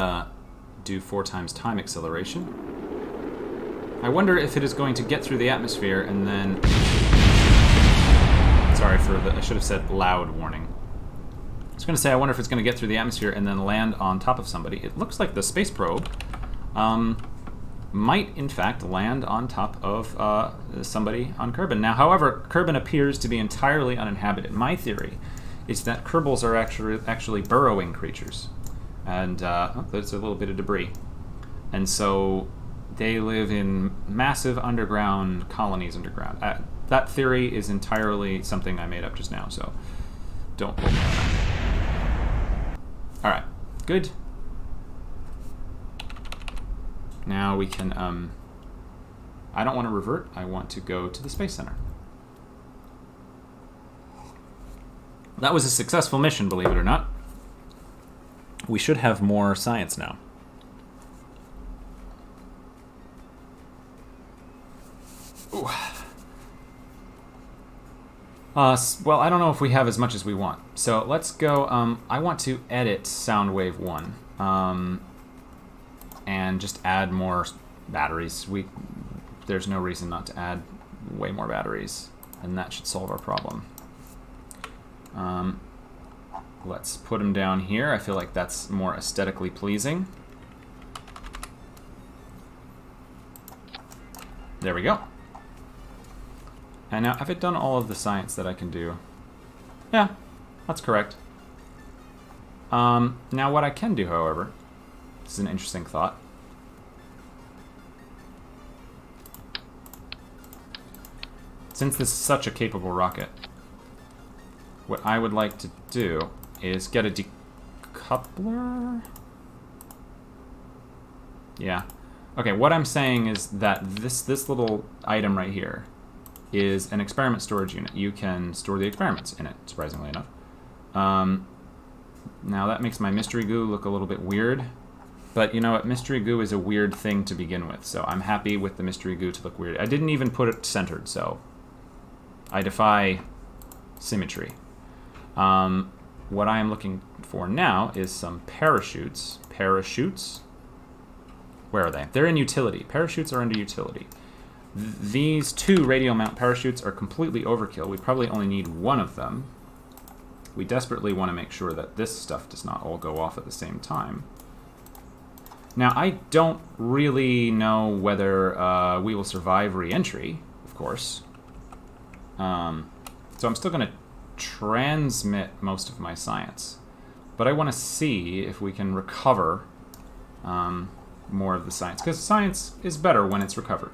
do 4 times time acceleration. I wonder if it is going to get through the atmosphere and then... Sorry for the... I should have said loud warning. I was going to say I wonder if it's going to get through the atmosphere and then land on top of somebody. It looks like the space probe might in fact land on top of somebody on Kerbin. Now, however, Kerbin appears to be entirely uninhabited. My theory is that Kerbals are actually burrowing creatures, and there's a little bit of debris, and so they live in massive underground colonies underground. That theory is entirely something I made up just now, so don't hold me on that. All right, good. Now we can, I don't want to revert, I want to go to the Space Center. That was a successful mission, believe it or not. We should have more science now. Ooh. Well, I don't know if we have as much as we want. So let's go, I want to edit Soundwave 1. And just add more batteries. There's no reason not to add way more batteries, and that should solve our problem. Let's put them down here. I feel like that's more aesthetically pleasing. There we go. And now, have I done all of the science that I can do? Yeah, that's correct. Now what I can do, however, this is an interesting thought. Since this is such a capable rocket, what I would like to do is get a decoupler. Yeah. Okay, what I'm saying is that this little item right here is an experiment storage unit. You can store the experiments in it, surprisingly enough. Now that makes my mystery goo look a little bit weird. But you know what, mystery goo is a weird thing to begin with, so I'm happy with the mystery goo to look weird. I didn't even put it centered, so I defy symmetry. What I am looking for now is some parachutes. Parachutes? Where are they? They're in utility. Parachutes are under utility. These two radial mount parachutes are completely overkill. We probably only need one of them. We desperately want to make sure that this stuff does not all go off at the same time. Now, I don't really know whether we will survive re-entry, of course. So I'm still going to transmit most of my science. But I want to see if we can recover more of the science. Because science is better when it's recovered.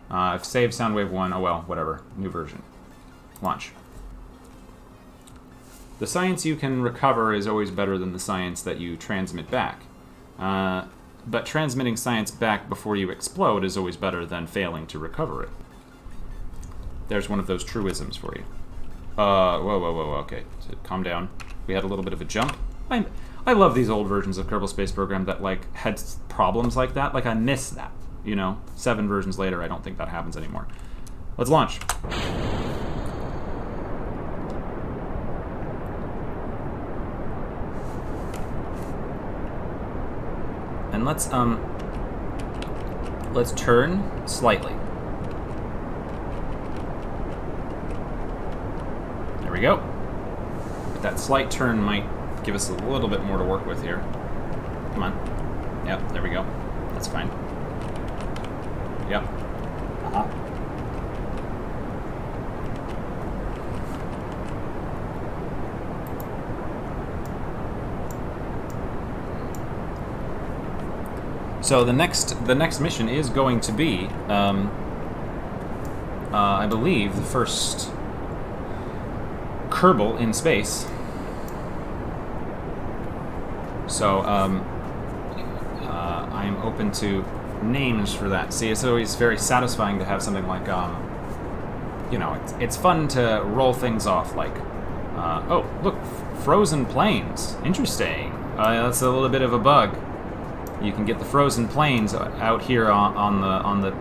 I've saved Soundwave 1. Oh well, whatever. New version. Launch. The science you can recover is always better than the science that you transmit back. But transmitting science back before you explode is always better than failing to recover it. There's one of those truisms for you. Whoa, okay. So calm down. We had a little bit of a jump. I love these old versions of Kerbal Space Program that, like, had problems like that. Like, I miss that, you know? 7 versions later, I don't think that happens anymore. Let's launch. And let's turn slightly. There we go. That slight turn might give us a little bit more to work with here. Come on. Yep, there we go. That's fine. Yep. Uh-huh. So the next mission is going to be, I believe, the first Kerbal in space. So I am open to names for that. See, it's always very satisfying to have something like, you know, it's fun to roll things off. Like, oh, look, frozen plains. Interesting. That's a little bit of a bug. You can get the frozen plains out here on the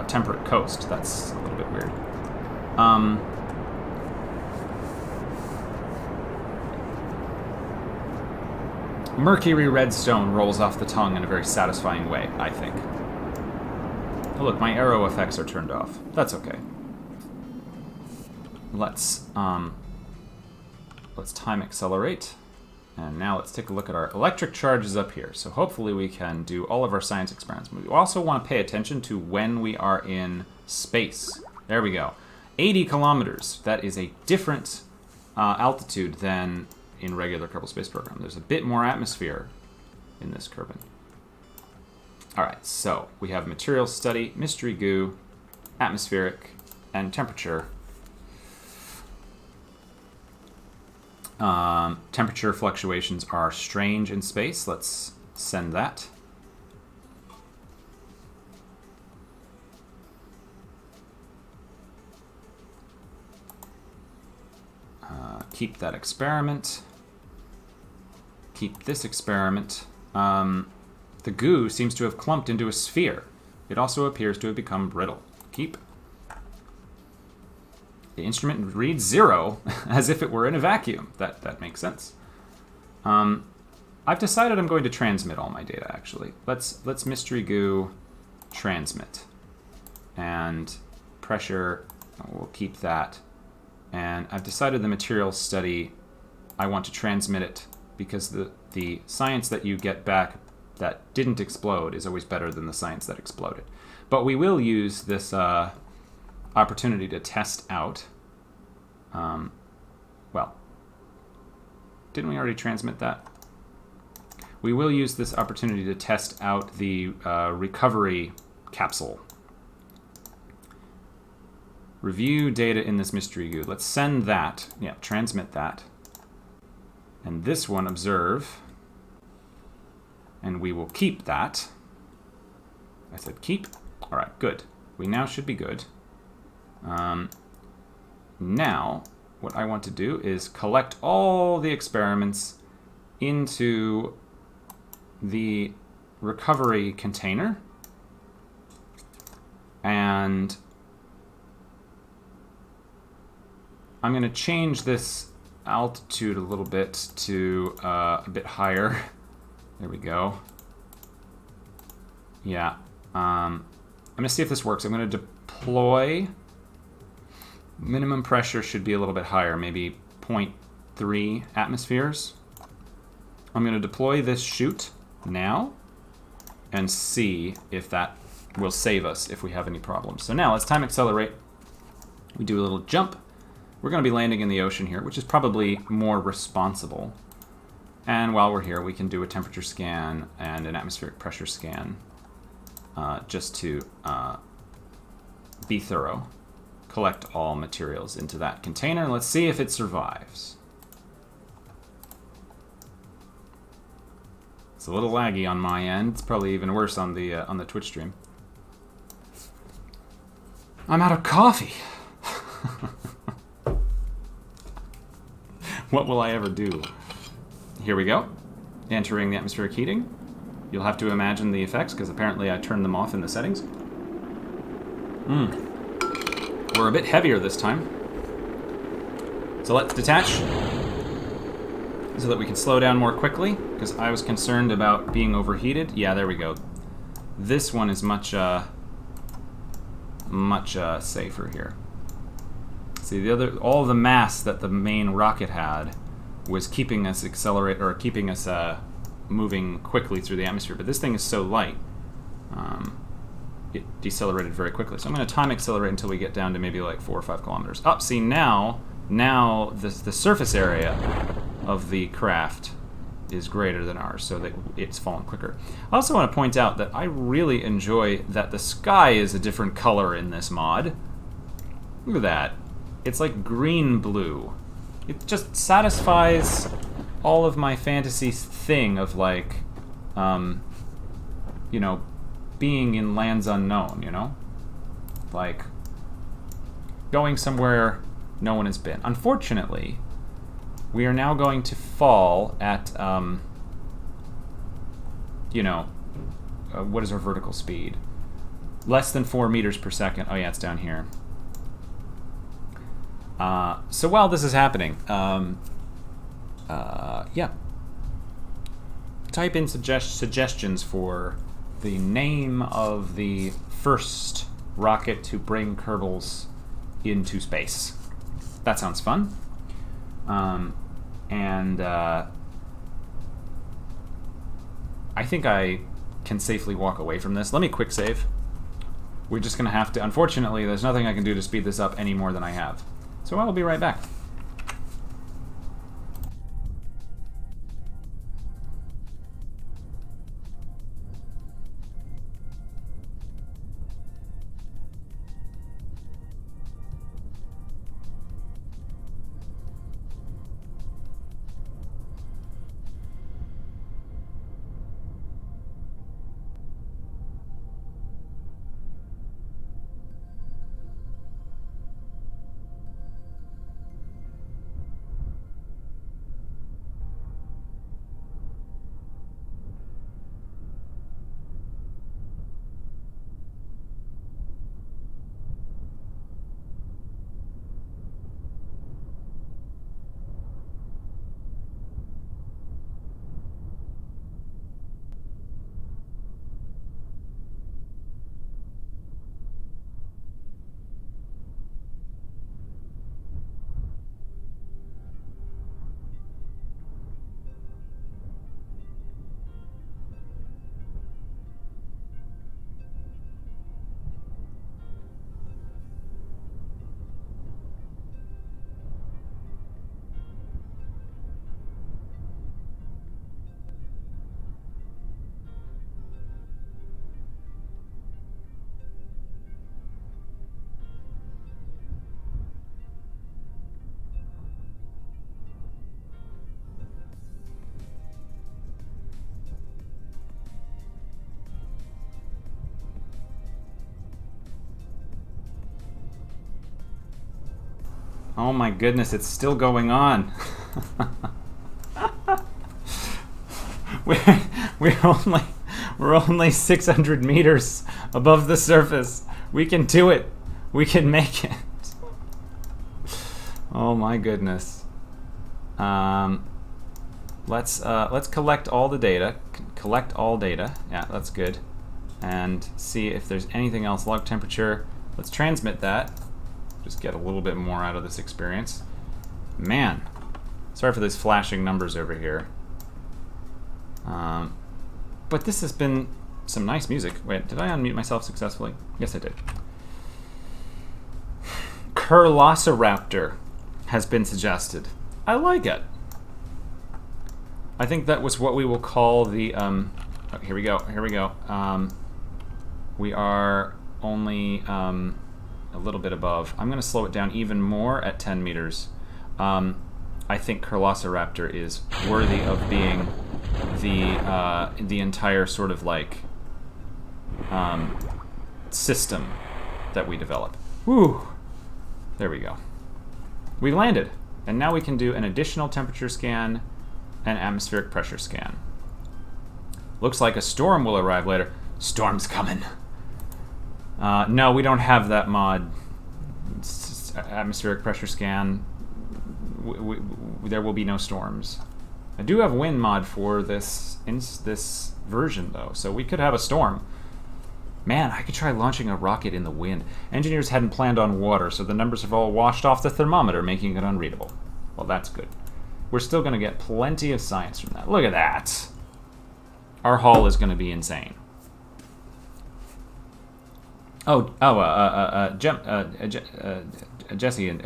temperate coast. That's a little bit weird. Mercury redstone rolls off the tongue in a very satisfying way, I think. Oh, look, my arrow effects are turned off. That's okay. Let's time accelerate. And now let's take a look at our electric charges up here. So hopefully we can do all of our science experiments. We also want to pay attention to when we are in space. There we go. 80 kilometers. That is a different altitude than in regular Kerbal Space Program. There's a bit more atmosphere in this Kerbin. All right, so we have material study, mystery goo, atmospheric, and temperature. Temperature fluctuations are strange in space. Let's send that. Keep that experiment. Keep this experiment. The goo seems to have clumped into a sphere. It also appears to have become brittle. Keep. The instrument reads 0 as if it were in a vacuum. That makes sense. I've decided I'm going to transmit all my data, actually. Let's mystery goo transmit. And pressure, we'll keep that. And I've decided the material study, I want to transmit it because the science that you get back that didn't explode is always better than the science that exploded. But we will use this opportunity to test out. Well, didn't we already transmit that? We will use this opportunity to test out the recovery capsule. Review data in this mystery goo. Let's send that. Yeah, transmit that. And this one, observe. And we will keep that. I said keep. All right, good. We now should be good. Now, what I want to do is collect all the experiments into the recovery container. And I'm going to change this altitude a little bit to a bit higher. There we go. Yeah. I'm going to see if this works. I'm going to deploy. Minimum pressure should be a little bit higher, maybe 0.3 atmospheres. I'm going to deploy this chute now and see if that will save us if we have any problems. So now let's time accelerate. We do a little jump. We're going to be landing in the ocean here, which is probably more responsible. And while we're here, we can do a temperature scan and an atmospheric pressure scan just to be thorough. Collect all materials into that container. Let's see if it survives. It's a little laggy on my end. It's probably even worse on the Twitch stream. I'm out of coffee. What will I ever do? Here we go. Entering the atmospheric heating. You'll have to imagine the effects, because apparently I turned them off in the settings. We're a bit heavier this time. So let's detach, so that we can slow down more quickly, because I was concerned about being overheated. Yeah, there we go. This one is much safer here. See, all the mass that the main rocket had was keeping us keeping us moving quickly through the atmosphere. But this thing is so light, it decelerated very quickly. So I'm going to time accelerate until we get down to maybe like 4 or 5 kilometers. Up, see now the surface area of the craft is greater than ours, so that it's falling quicker. I also want to point out that I really enjoy that the sky is a different color in this mod. Look at that. It's like green-blue. It just satisfies all of my fantasy thing of like, you know, being in lands unknown, you know? Like, going somewhere no one has been. Unfortunately, we are now going to fall at, you know, what is our vertical speed? Less than 4 meters per second. Oh yeah, it's down here. So while this is happening, yeah. Type in suggestions for the name of the first rocket to bring Kerbals into space. That sounds fun. And I think I can safely walk away from this. Let me quick save. We're just going to have to... Unfortunately, there's nothing I can do to speed this up any more than I have. So I will be right back. Oh my goodness, it's still going on. we're only 600 meters above the surface. We can do it. We can make it. Oh my goodness. Let's collect all the data. Collect all data. Yeah, that's good. And see if there's anything else. Log temperature. Let's transmit that. Just get a little bit more out of this experience. Man, sorry for these flashing numbers over here. But this has been some nice music. Wait, did I unmute myself successfully? Yes, I did. Kerlosiraptor has been suggested. I like it. I think that was what we will call the... oh, here we go. Here we go. We are only... a little bit above. I'm going to slow it down even more at 10 meters. I think Kerlosiraptor is worthy of being the entire sort of like system that we develop. Woo! There we go. We landed, and now we can do an additional temperature scan and atmospheric pressure scan. Looks like a storm will arrive later. Storm's coming. No, we don't have that mod. Atmospheric pressure scan. There will be no storms. I do have wind mod for this version, though, so we could have a storm. Man, I could try launching a rocket in the wind. Engineers hadn't planned on water, so the numbers have all washed off the thermometer, making it unreadable. Well, that's good. We're still going to get plenty of science from that. Look at that. Our haul is going to be insane. Jesse,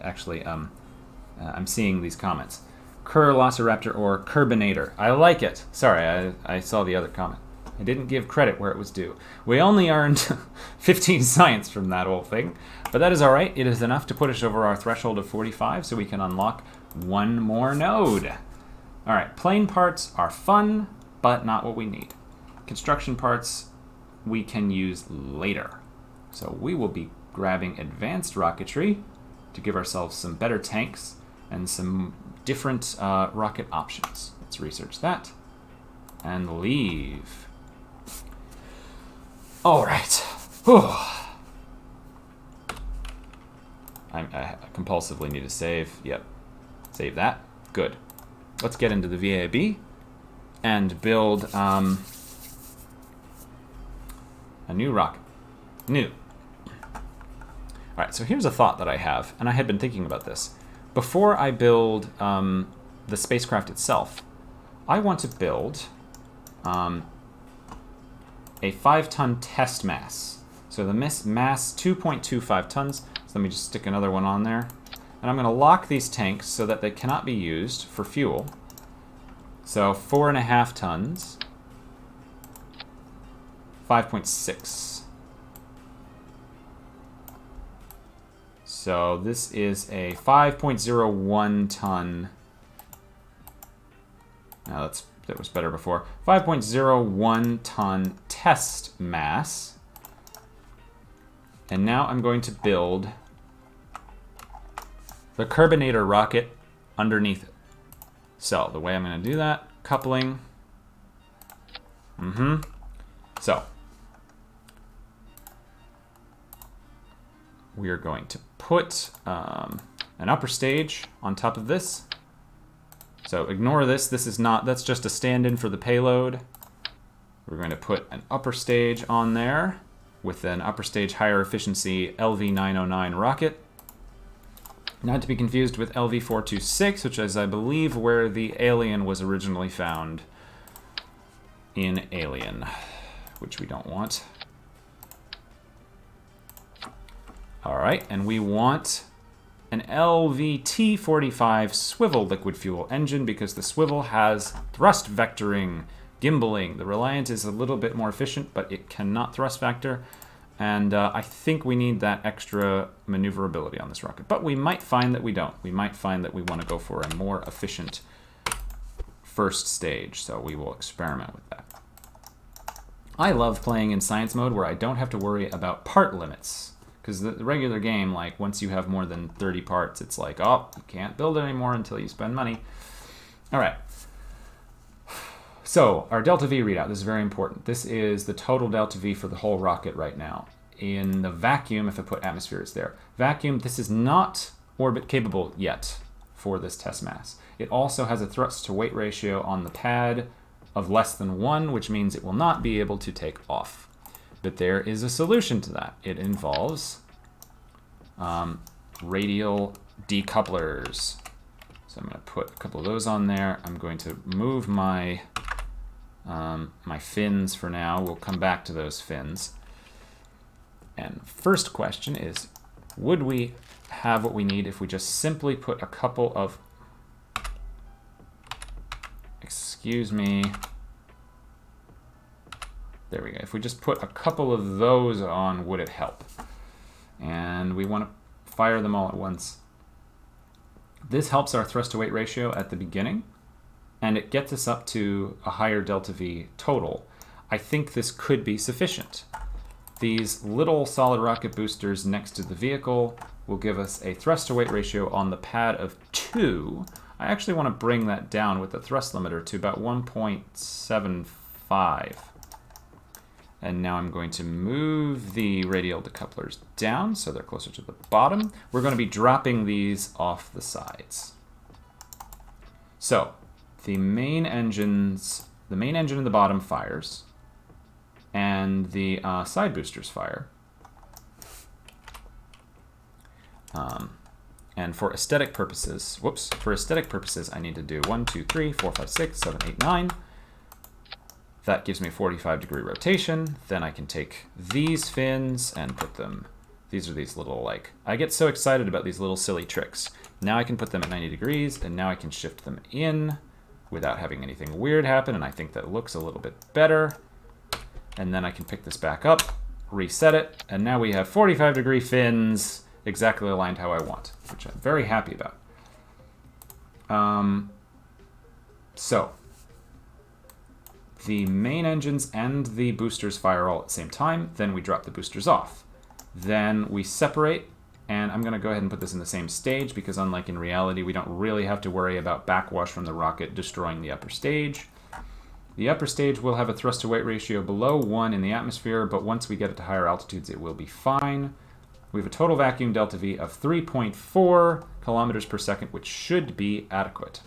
actually, I'm seeing these comments. Kerlosiraptor or Kerbinator. I like it. Sorry, I saw the other comment. I didn't give credit where it was due. We only earned 15 science from that whole thing, but that is all right. It is enough to put us over our threshold of 45, so we can unlock one more node. All right, plane parts are fun, but not what we need. Construction parts we can use later. So we will be grabbing advanced rocketry to give ourselves some better tanks and some different rocket options. Let's research that and leave. All right. Whew. I compulsively need to save. Yep. Save that. Good. Let's get into the VAB and build a new rocket. New. All right, so here's a thought that I have, and I had been thinking about this. Before I build the spacecraft itself, I want to build a 5-ton test mass. So the mass 2.25 tons. So let me just stick another one on there. And I'm going to lock these tanks so that they cannot be used for fuel. So 4.5 tons. 5.6. So this is a 5.01 ton. Now that was better before. 5.01 ton test mass. And now I'm going to build the Kerbinator rocket underneath it. So the way I'm going to do that, coupling. So we are going to put an upper stage on top of this. So ignore this. This is not, that's just a stand-in for the payload. We're going to put an upper stage on there with an upper stage higher efficiency LV-909 rocket. Not to be confused with LV-426, which is, I believe, where the Alien was originally found in Alien, which we don't want. All right, and we want an LVT-45 swivel liquid fuel engine because the swivel has thrust vectoring, gimbaling. The Reliant is a little bit more efficient, but it cannot thrust vector. And I think we need that extra maneuverability on this rocket. But we might find that we don't. We might find that we want to go for a more efficient first stage. So we will experiment with that. I love playing in science mode where I don't have to worry about part limits. Because the regular game, like, once you have more than 30 parts, it's like, oh, you can't build it anymore until you spend money. All right. So our delta V readout, this is very important. This is the total delta V for the whole rocket right now. In the vacuum, if I put atmosphere, it's there. Vacuum, this is not orbit capable yet for this test mass. It also has a thrust to weight ratio on the pad of less than 1, which means it will not be able to take off. But there is a solution to that. It involves radial decouplers. So I'm going to put a couple of those on there. I'm going to move my my fins for now. We'll come back to those fins. And first question is, would we have what we need if we just simply put a couple of, excuse me, there we go. If we just put a couple of those on, would it help? And we want to fire them all at once. This helps our thrust to weight ratio at the beginning, and it gets us up to a higher delta V total. I think this could be sufficient. These little solid rocket boosters next to the vehicle will give us a thrust to weight ratio on the pad of 2. I actually want to bring that down with the thrust limiter to about 1.75. And now I'm going to move the radial decouplers down so they're closer to the bottom. We're going to be dropping these off the sides. So the main engine in the bottom fires, and the side boosters fire. And for aesthetic purposes, I need to do 1, 2, 3, 4, 5, 6, 7, 8, 9. That gives me a 45-degree rotation. Then I can take these fins and put them, these are these little, like, I get so excited about these little silly tricks. Now I can put them at 90 degrees, and now I can shift them in without having anything weird happen, and I think that looks a little bit better. And then I can pick this back up, reset it, and now we have 45-degree fins exactly aligned how I want, which I'm very happy about. So the main engines and the boosters fire all at the same time, then we drop the boosters off. Then we separate, and I'm going to go ahead and put this in the same stage because unlike in reality, we don't really have to worry about backwash from the rocket destroying the upper stage. The upper stage will have a thrust to weight ratio below 1 in the atmosphere, but once we get it to higher altitudes, it will be fine. We have a total vacuum delta V of 3.4 kilometers per second, which should be adequate.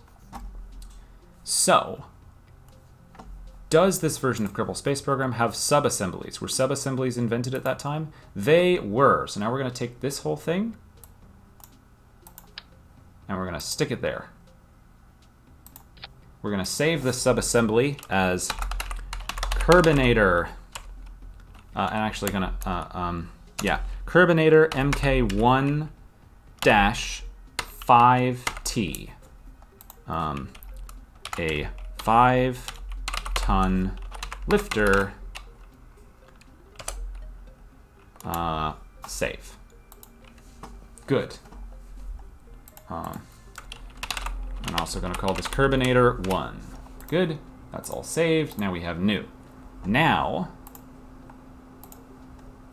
So, does this version of Kerbal Space Program have sub-assemblies? Were sub-assemblies invented at that time? They were. So now we're going to take this whole thing, and we're going to stick it there. We're going to save the sub-assembly as Kerbinator. I'm actually gonna, Kerbinator MK1-5T. A 5-ton lifter. Save. Good. I'm also going to call this Kerbinator 1. Good. That's all saved. Now we have new. Now,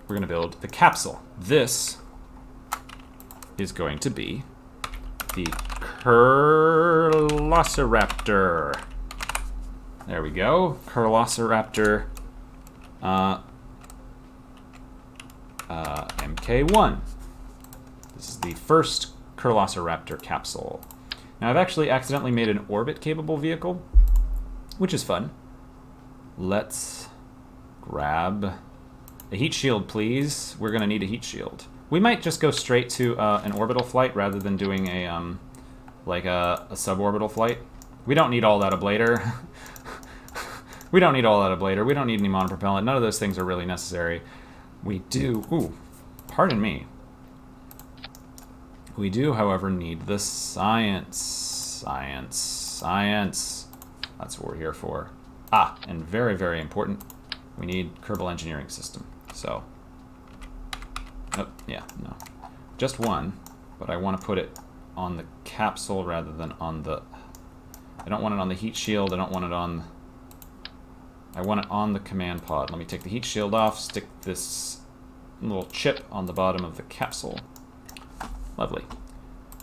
we're going to build the capsule. This is going to be the Kerlosiraptor. There we go. Kerlosiraptor MK1. This is the first Kerlosiraptor capsule. Now I've actually accidentally made an orbit-capable vehicle, which is fun. Let's grab a heat shield, please. We're gonna need a heat shield. We might just go straight to an orbital flight rather than doing a like a suborbital flight. We don't need all that ablator. We don't need all that ablator. We don't need any monopropellant. None of those things are really necessary. We do, pardon me. We do, however, need the science. Science. That's what we're here for. And very, very important, we need Kerbal engineering system. So, just one, but I want to put it on the capsule rather than on the, I don't want it on the heat shield, I want it on the command pod. Let me take the heat shield off, stick this little chip on the bottom of the capsule. Lovely.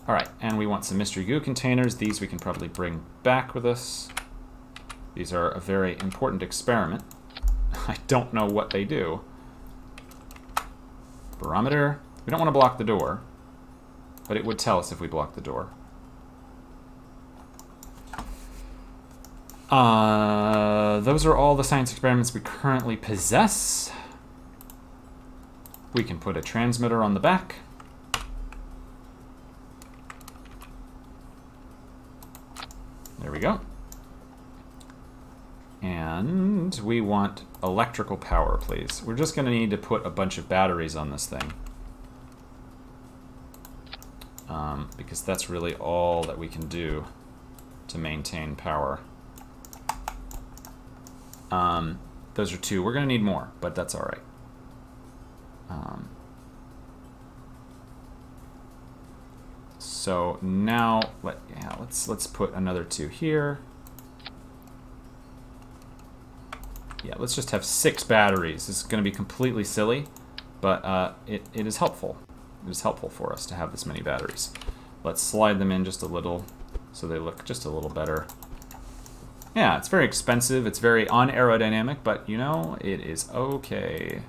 Alright, and we want some mystery goo containers. These we can probably bring back with us. These are a very important experiment. I don't know what they do. Barometer. We don't want to block the door, but it would tell us if we block the door. Those are all the science experiments we currently possess. We can put a transmitter on the back. There we go. And we want electrical power, please. We're just going to need to put a bunch of batteries on this thing. Because that's really all that we can do to maintain power. Those are two. We're going to need more, but that's all right. So now, let's put another two here. Yeah, let's just have 6 batteries. This is going to be completely silly, but it is helpful. It is helpful for us to have this many batteries. Let's slide them in just a little so they look just a little better. Yeah, it's very expensive. It's very unaerodynamic, but you know, it is okay.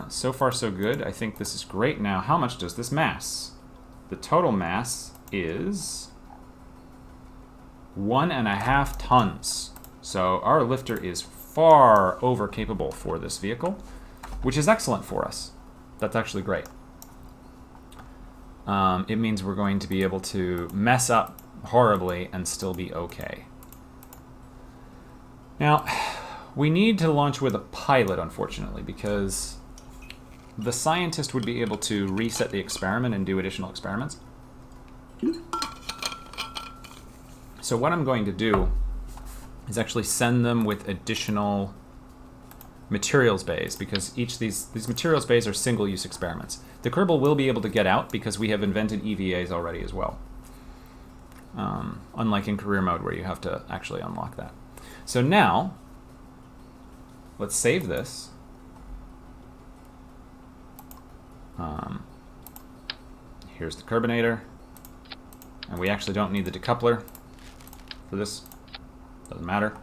So far, so good. I think this is great. Now, how much does this mass? The total mass is 1.5 tons. So our lifter is far over capable for this vehicle, which is excellent for us. That's actually great. It means we're going to be able to mess up horribly and still be okay. Now, we need to launch with a pilot, unfortunately, because the scientist would be able to reset the experiment and do additional experiments. So what I'm going to do is actually send them with additional materials bays, because each of these materials bays are single-use experiments. The Kerbal will be able to get out because we have invented EVAs already as well. Unlike in career mode where you have to actually unlock that. So now, let's save this. Here's the Kerbinator. And we actually don't need the decoupler for this. Doesn't matter.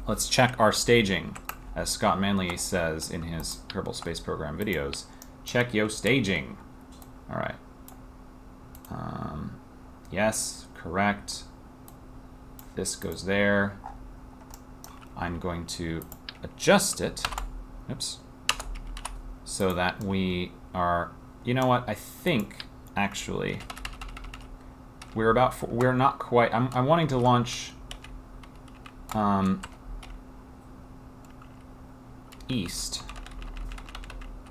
Let's check our staging. As Scott Manley says in his Kerbal Space Program videos, check yo staging. All right. Yes, correct. This goes there. I'm going to adjust it. Oops. So that we are, you know what? I think actually we're we're not quite. I'm wanting to launch east.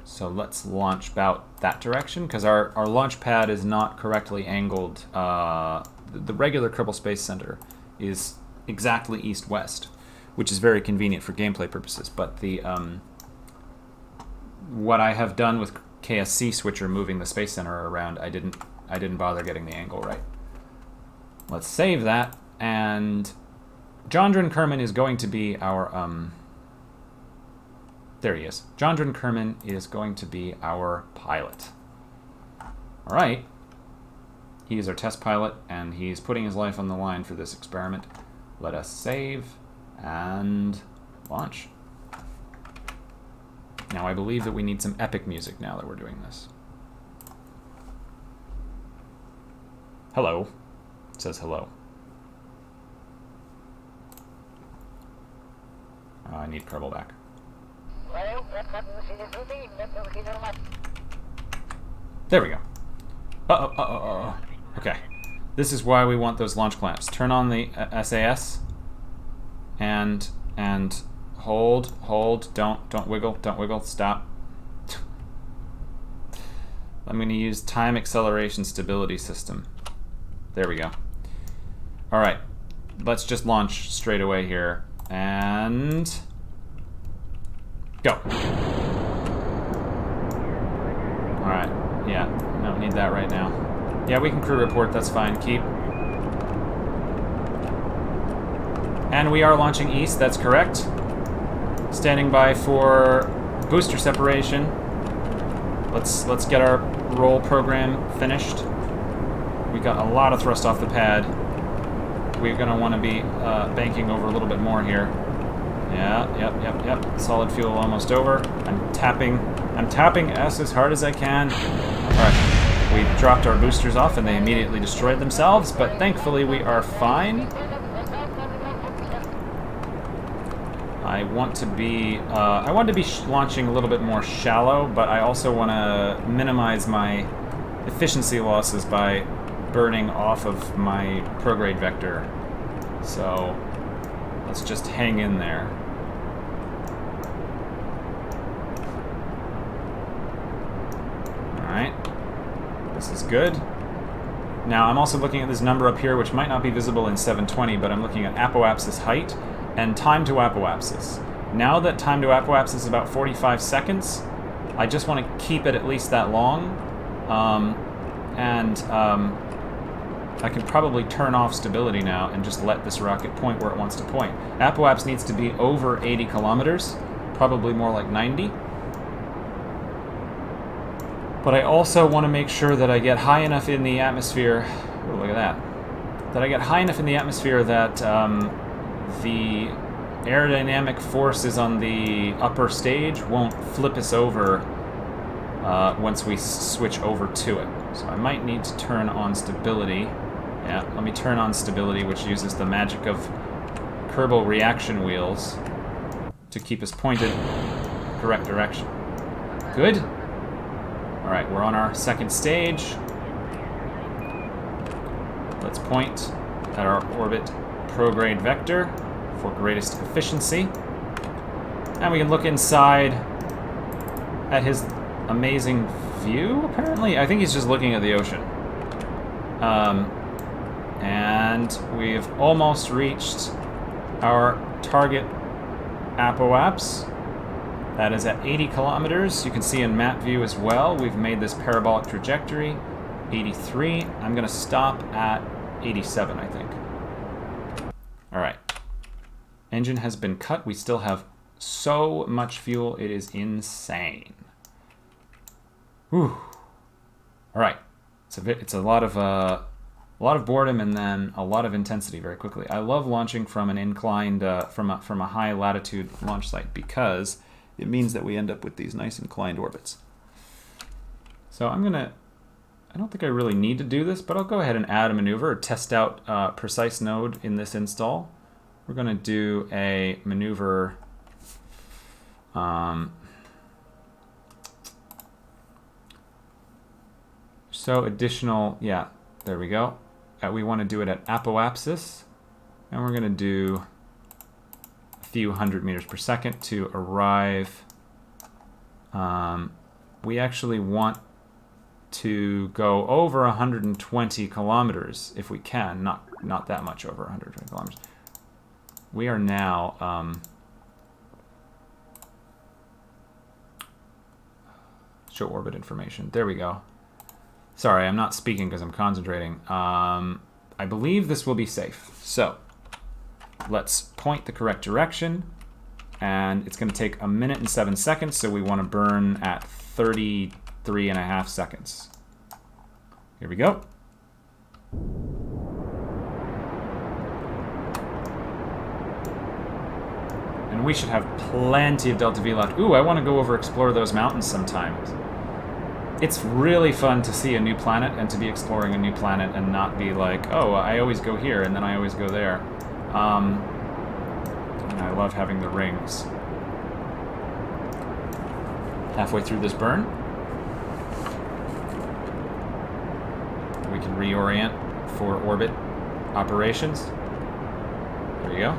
So let's launch about that direction, because our launch pad is not correctly angled. The regular Kerbal Space Center is exactly east-west, which is very convenient for gameplay purposes. But the what I have done with KSC switcher moving the Space Center around, I didn't bother getting the angle right. Let's save that, and Jondren Kerman is going to be our there he is. Jondren Kerman is going to be our pilot. All right. He is our test pilot, and he's putting his life on the line for this experiment. Let us save and launch. Now, I believe that we need some epic music now that we're doing this. Hello. It says hello. I need Kerbal back. There we go. Uh-oh. Okay. This is why we want those launch clamps. Turn on the SAS and hold. Don't wiggle. Stop. I'm going to use time acceleration stability system. There we go. All right. Let's just launch straight away here and go. All right. Yeah. Don't need that right now. Yeah, we can crew report. That's fine. Keep. And we are launching east. That's correct. Standing by for booster separation. Let's get our roll program finished. We got a lot of thrust off the pad. We're gonna want to be banking over a little bit more here. Yeah, yep. Solid fuel almost over. I'm tapping S as hard as I can. All right. We dropped our boosters off and they immediately destroyed themselves, but thankfully we are fine. I want to be launching a little bit more shallow, but I also want to minimize my efficiency losses by burning off of my prograde vector. So let's just hang in there. All right. This is good. Now, I'm also looking at this number up here, which might not be visible in 720, but I'm looking at apoapsis height and time to apoapsis. Now that time to apoapsis is about 45 seconds, I just want to keep it at least that long. I can probably turn off stability now and just let this rocket point where it wants to point. Apoaps needs to be over 80 kilometers, probably more like 90. But I also want to make sure that I get high enough in the atmosphere. Oh, look at that. That I get high enough in the atmosphere that the aerodynamic forces on the upper stage won't flip us over once we switch over to it. So I might need to turn on stability. Yeah, let me turn on stability, which uses the magic of Kerbal reaction wheels to keep us pointed in the correct direction. Good. All right, we're on our second stage. Let's point at our orbit prograde vector for greatest efficiency. And we can look inside at his amazing view, apparently. I think he's just looking at the ocean. And we've almost reached our target apoaps. That is at 80 kilometers. You can see in map view as well, we've made this parabolic trajectory. 83. I'm going to stop at 87, I think. All right. Engine has been cut. We still have so much fuel. It is insane. Whew. All right. It's a lot of boredom and then a lot of intensity very quickly. I love launching from an inclined, from a high latitude launch site because it means that we end up with these nice inclined orbits. So I don't think I really need to do this, but I'll go ahead and add a maneuver or test out precise node in this install. We're going to do a maneuver. So additional, yeah, there we go. We want to do it at apoapsis, and we're going to do few hundred meters per second to arrive. We actually want to go over 120 kilometers if we can, not that much over 120 kilometers. We are now show orbit information. There we go. Sorry, I'm not speaking because I'm concentrating. I believe this will be safe. So let's point the correct direction, and it's going to take 1 minute and 7 seconds, so we want to burn at 33.5 seconds. Here we go. And we should have plenty of Delta V left. Ooh, I want to go over explore those mountains sometimes. It's really fun to see a new planet and to be exploring a new planet and not be like, oh, I always go here and then I always go there. And I love having the rings. Halfway through this burn, we can reorient for orbit operations. There you go.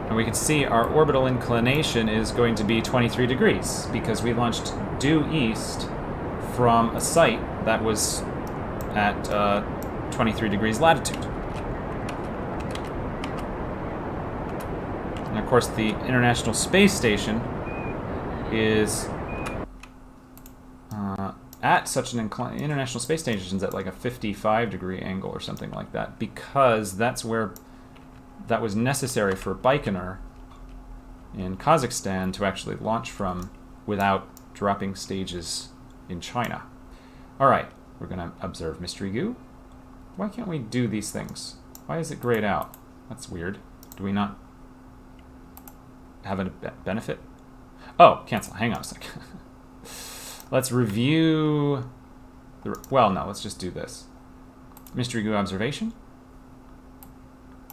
And we can see our orbital inclination is going to be 23 degrees because we launched due east from a site that was at 23 degrees latitude. And of course, the International Space Station is at such an incline. International Space Station is at like a 55-degree angle or something like that, because that's where that was necessary for Baikonur in Kazakhstan to actually launch from without dropping stages in China. All right, we're going to observe mystery goo. Why can't we do these things? Why is it grayed out? That's weird. Do we not have a benefit? Oh, cancel. Hang on a second. Let's review the... Well, no, let's just do this. Mystery goo observation.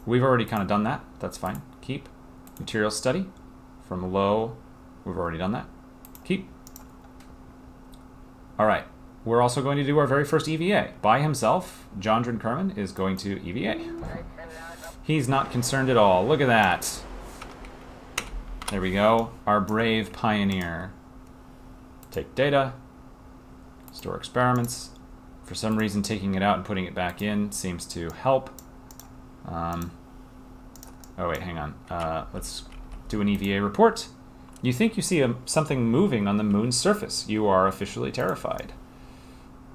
We've already kind of done that. That's fine. Keep. Material study. From low. We've already done that. Keep. All right. We're also going to do our very first EVA. By himself, Jondren Kerman is going to EVA. He's not concerned at all. Look at that. There we go. Our brave pioneer. Take data. Store experiments. For some reason, taking it out and putting it back in seems to help. Oh wait, hang on. Let's do an EVA report. You think you see something moving on the moon's surface. You are officially terrified.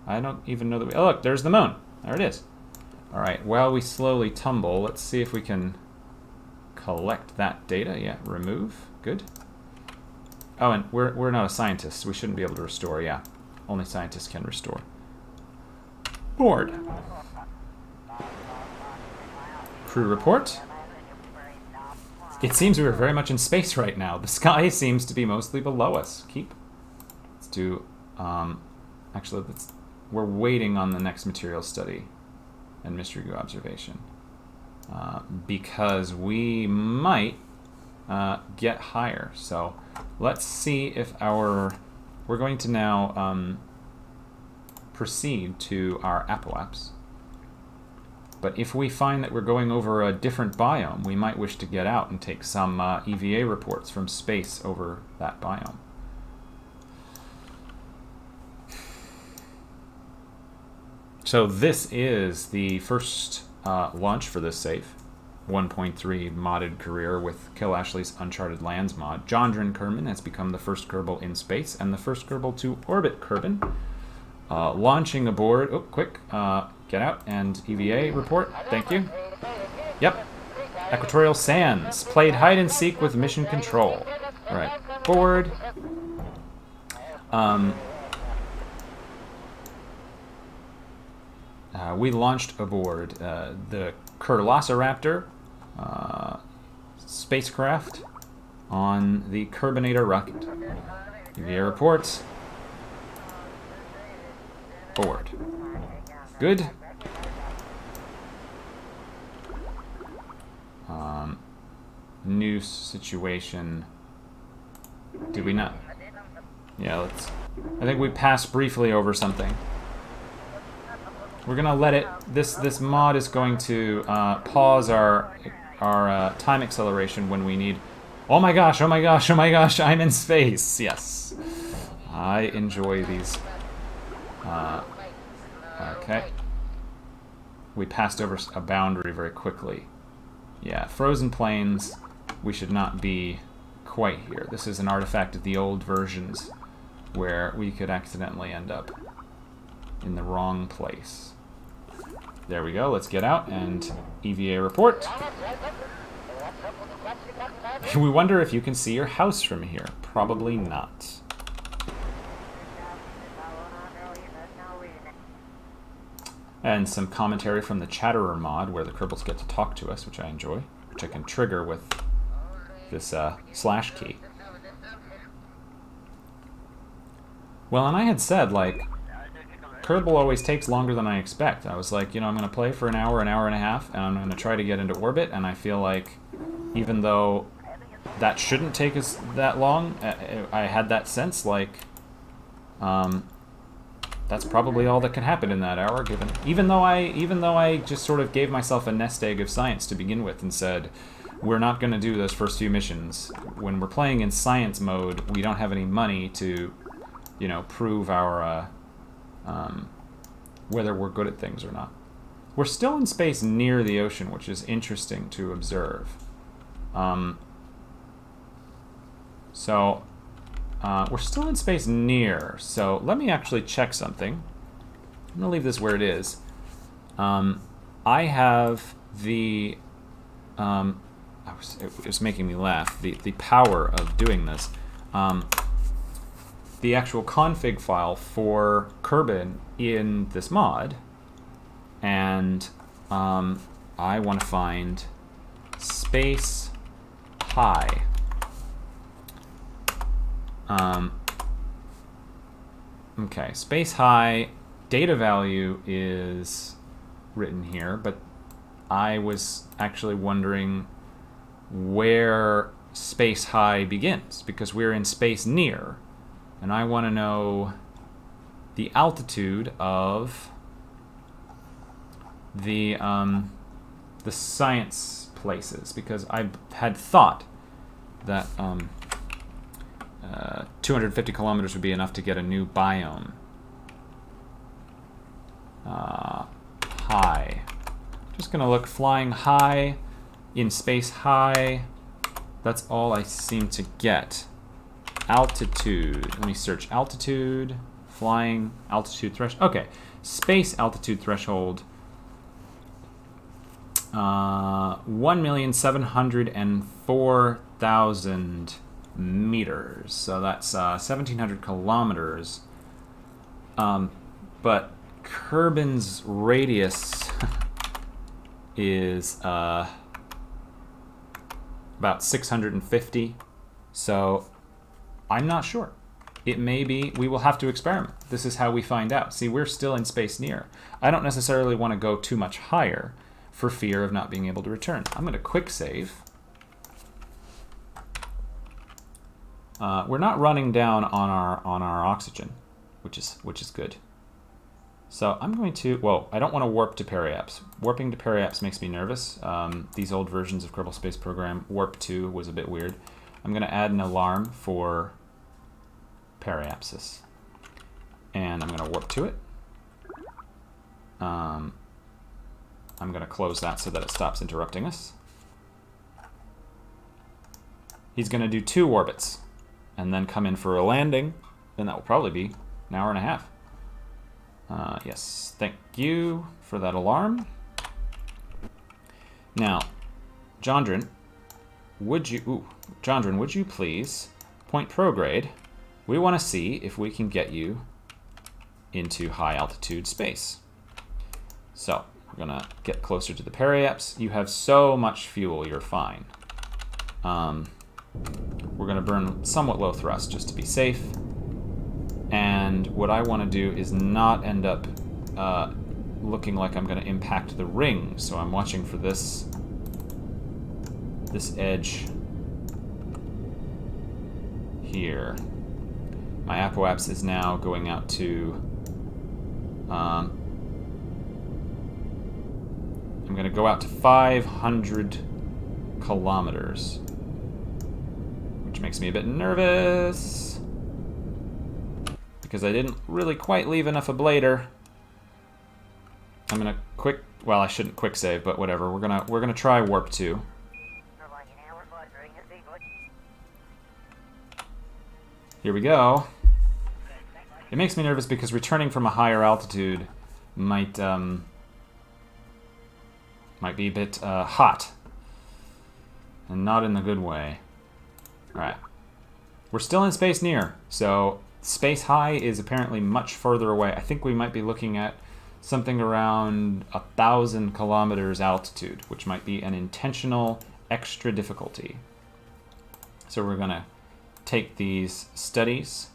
I don't even know that we... Oh, look, there's the moon. There it is. All right, while we slowly tumble, let's see if we can collect that data. Yeah, remove. Good. Oh, and we're not a scientist, so we shouldn't be able to restore. Yeah, only scientists can restore. Board. Crew report. It seems we are very much in space right now. The sky seems to be mostly below us. Keep. Let's do... actually, we're waiting on the next material study and mystery goo observation. Because we might get higher. So let's see if our... We're going to now proceed to our apoapse. But if we find that we're going over a different biome, we might wish to get out and take some EVA reports from space over that biome. So this is the first launch for this safe. 1.3 modded career with KillAshley's Uncharted Lands mod. Jondren Kerman has become the first Kerbal in space and the first Kerbal to orbit Kerbin. Launching aboard... Oh, quick. Get out and EVA report. Thank you. Yep. Equatorial Sands. Played hide and seek with mission control. All right. Board. We launched aboard the Kerlasaraptor spacecraft on the Kerbinator rocket. EVA reports. Board. Good. New situation. Did we not? Yeah, let's... I think we passed briefly over something. We're gonna let it. This mod is going to pause our time acceleration when we need. Oh my gosh! Oh my gosh! Oh my gosh! I'm in space. Yes, I enjoy these. Okay. We passed over a boundary very quickly. Yeah, frozen plains. We should not be quite here. This is an artifact of the old versions, where we could accidentally end up in the wrong place. There we go, let's get out and EVA report. We wonder if you can see your house from here. Probably not. And some commentary from the Chatterer mod, where the Kerbals get to talk to us, which I enjoy, which I can trigger with this slash key. Well, and I had said, like, Kerbal always takes longer than I expect. I was like, you know, I'm going to play for an hour and a half, and I'm going to try to get into orbit, and I feel like, even though that shouldn't take us that long, I had that sense, like, that's probably all that can happen in that hour, even though I just sort of gave myself a nest egg of science to begin with and said, we're not going to do those first few missions. When we're playing in science mode, we don't have any money to, you know, prove our, whether we're good at things or not. We're still in space near the ocean, which is interesting to observe. We're still in space near, so let me actually check something. I'm going to leave this where it is. I have the... it was making me laugh, the power of doing this. The actual config file for Kerbin in this mod, and I want to find space high. Okay, space high data value is written here, but I was actually wondering where space high begins, because we're in space near, and I want to know the altitude of the science places, because I had thought that 250 kilometers would be enough to get a new biome. High. Just gonna look flying high in space high. That's all I seem to get. Altitude. Let me search altitude. Flying altitude threshold. Okay, space altitude threshold. 1,704,000 meters. So that's 1,700 kilometers. But Kerbin's radius is about 650. So I'm not sure. It may be, we will have to experiment. This is how we find out. See, we're still in space near. I don't necessarily want to go too much higher for fear of not being able to return. I'm going to quick save. We're not running down on our oxygen, which is good. So I'm going to, well, I don't want to warp to periapse. Warping to periapse makes me nervous. These old versions of Kerbal Space Program, warp 2 was a bit weird. I'm going to add an alarm for periapsis, and I'm going to warp to it. I'm going to close that so that it stops interrupting us. He's going to do 2 orbits and then come in for a landing, and that will probably be an hour and a half. Yes, thank you for that alarm. Now, Jondrin, would you please point prograde? We want to see if we can get you into high altitude space. So, we're gonna get closer to the periapse. You have so much fuel, you're fine. We're gonna burn somewhat low thrust just to be safe. And what I want to do is not end up looking like I'm going to impact the ring. So I'm watching for this edge here. My apoapse is now going out to I'm going to go out to 500 kilometers. Which makes me a bit nervous. Because I didn't really quite leave enough ablator. I'm going to quick... Well, I shouldn't quick save, but whatever. We're gonna try warp 2. Here we go. It makes me nervous because returning from a higher altitude might be a bit hot, and not in the good way. All right, we're still in space near, so space high is apparently much further away. I think we might be looking at something around 1,000 kilometers altitude, which might be an intentional extra difficulty. So we're gonna take these studies,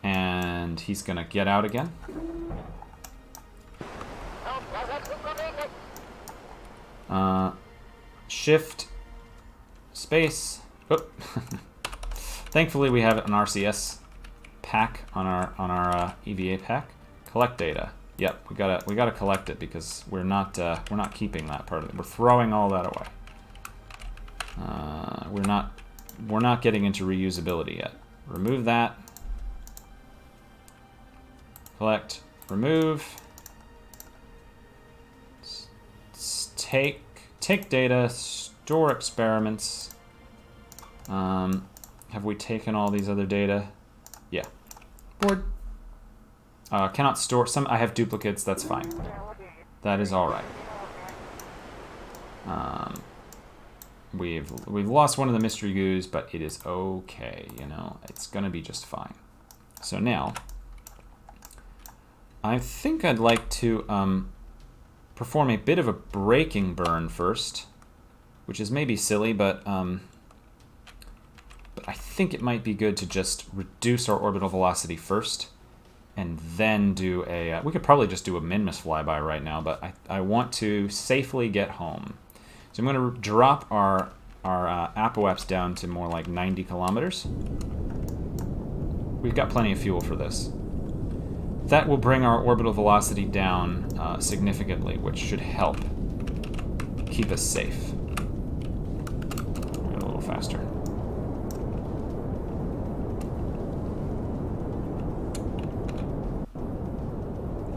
and he's gonna get out again. Shift, space. Oop. Thankfully, we have an RCS pack on our EVA pack. Collect data. Yep, we gotta collect it because we're not keeping that part of it. We're throwing all that away. We're not getting into reusability yet. Remove that. Collect. Remove. Take data. Store experiments. Have we taken all these other data? Yeah. Board. Cannot store some. I have duplicates. That's fine. That is all right. We've lost one of the mystery goos, but it is okay. You know, it's gonna be just fine. So now, I think I'd like to perform a bit of a braking burn first, which is maybe silly, but I think it might be good to just reduce our orbital velocity first, and then do a... we could probably just do a Minmus flyby right now, but I want to safely get home. So I'm going to drop our apoaps down to more like 90 kilometers. We've got plenty of fuel for this. That will bring our orbital velocity down significantly, which should help keep us safe. A little faster.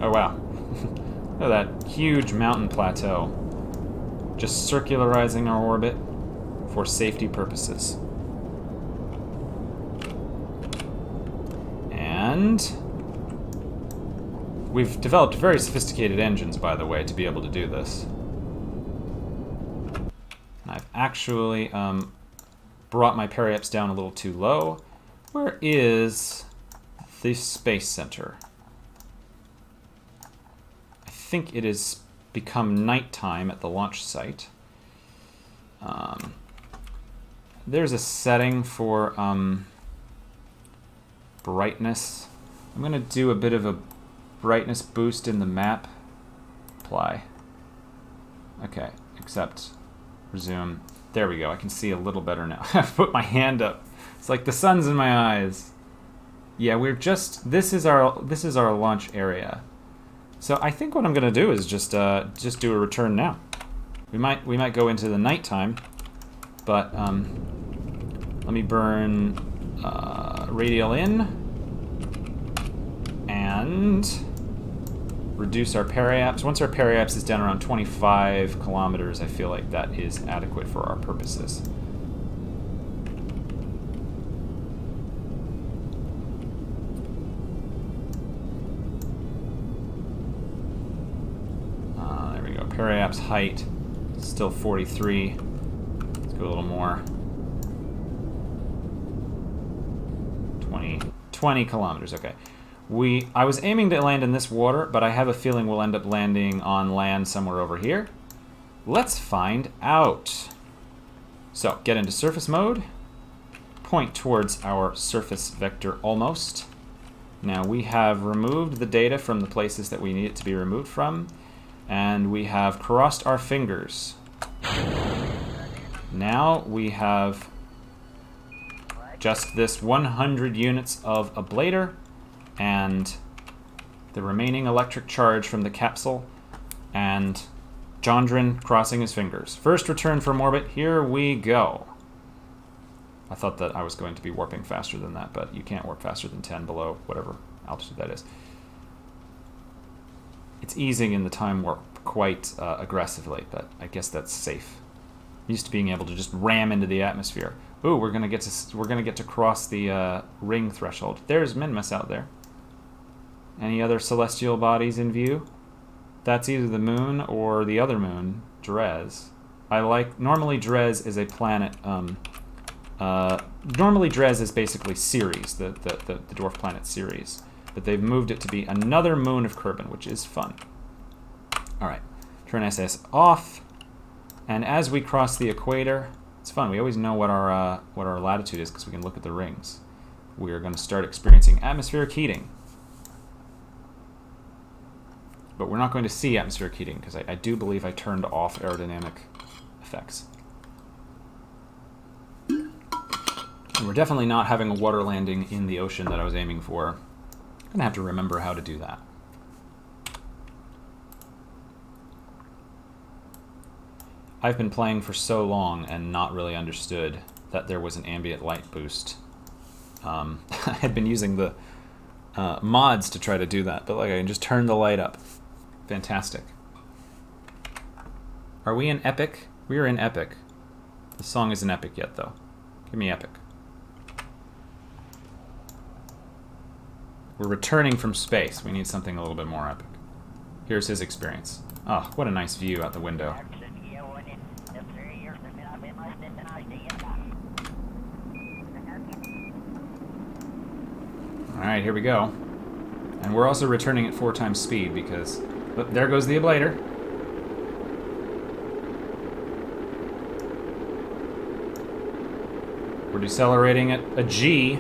Oh wow. Look at that huge mountain plateau. Just circularizing our orbit for safety purposes. And we've developed very sophisticated engines, by the way, to be able to do this. I've actually brought my periaps down a little too low. Where is the Space Center? I think it has become nighttime at the launch site. There's a setting for brightness. I'm going to do a bit of a brightness boost in the map. Apply. Okay, accept. Resume. There we go. I can see a little better now. I've put my hand up. It's like the sun's in my eyes. Yeah, we're just... This is our launch area. So I think what I'm going to do is just do a return now. We might go into the nighttime, but let me burn radial in and reduce our periaps. Once our periaps is down around 25 kilometers, I feel like that is adequate for our purposes. There we go. Periaps height still 43. Let's go a little more. 20 kilometers. Okay. I was aiming to land in this water, but I have a feeling we'll end up landing on land somewhere over here. Let's find out. So, get into surface mode. Point towards our surface vector almost. Now, we have removed the data from the places that we need it to be removed from, and we have crossed our fingers. Now, we have just this 100 units of ablator, and the remaining electric charge from the capsule, and Jondrin crossing his fingers. First return from orbit. Here we go. I thought that I was going to be warping faster than that, but you can't warp faster than 10 below whatever altitude that is. It's easing in the time warp quite aggressively, but I guess that's safe. Used to being able to just ram into the atmosphere. Ooh, we're gonna get to cross the ring threshold. There's Minmus out there. Any other celestial bodies in view? That's either the moon or the other moon, Drez. Normally Drez is a planet. Normally Drez is basically Ceres, the dwarf planet Ceres, but they've moved it to be another moon of Kerbin, which is fun. All right, turn SS off, and as we cross the equator, it's fun. We always know what our latitude is because we can look at the rings. We are going to start experiencing atmospheric heating. But we're not going to see atmospheric heating because I do believe I turned off aerodynamic effects. And we're definitely not having a water landing in the ocean that I was aiming for. I'm going to have to remember how to do that. I've been playing for so long and not really understood that there was an ambient light boost. I had been using the mods to try to do that, but like I can just turn the light up. Fantastic. Are we in Epic? We are in Epic. The song isn't Epic yet, though. Give me Epic. We're returning from space. We need something a little bit more epic. Here's his experience. Oh, what a nice view out the window. Alright, here we go. And we're also returning at 4 times speed because... Oh, there goes the ablator. We're decelerating at a G.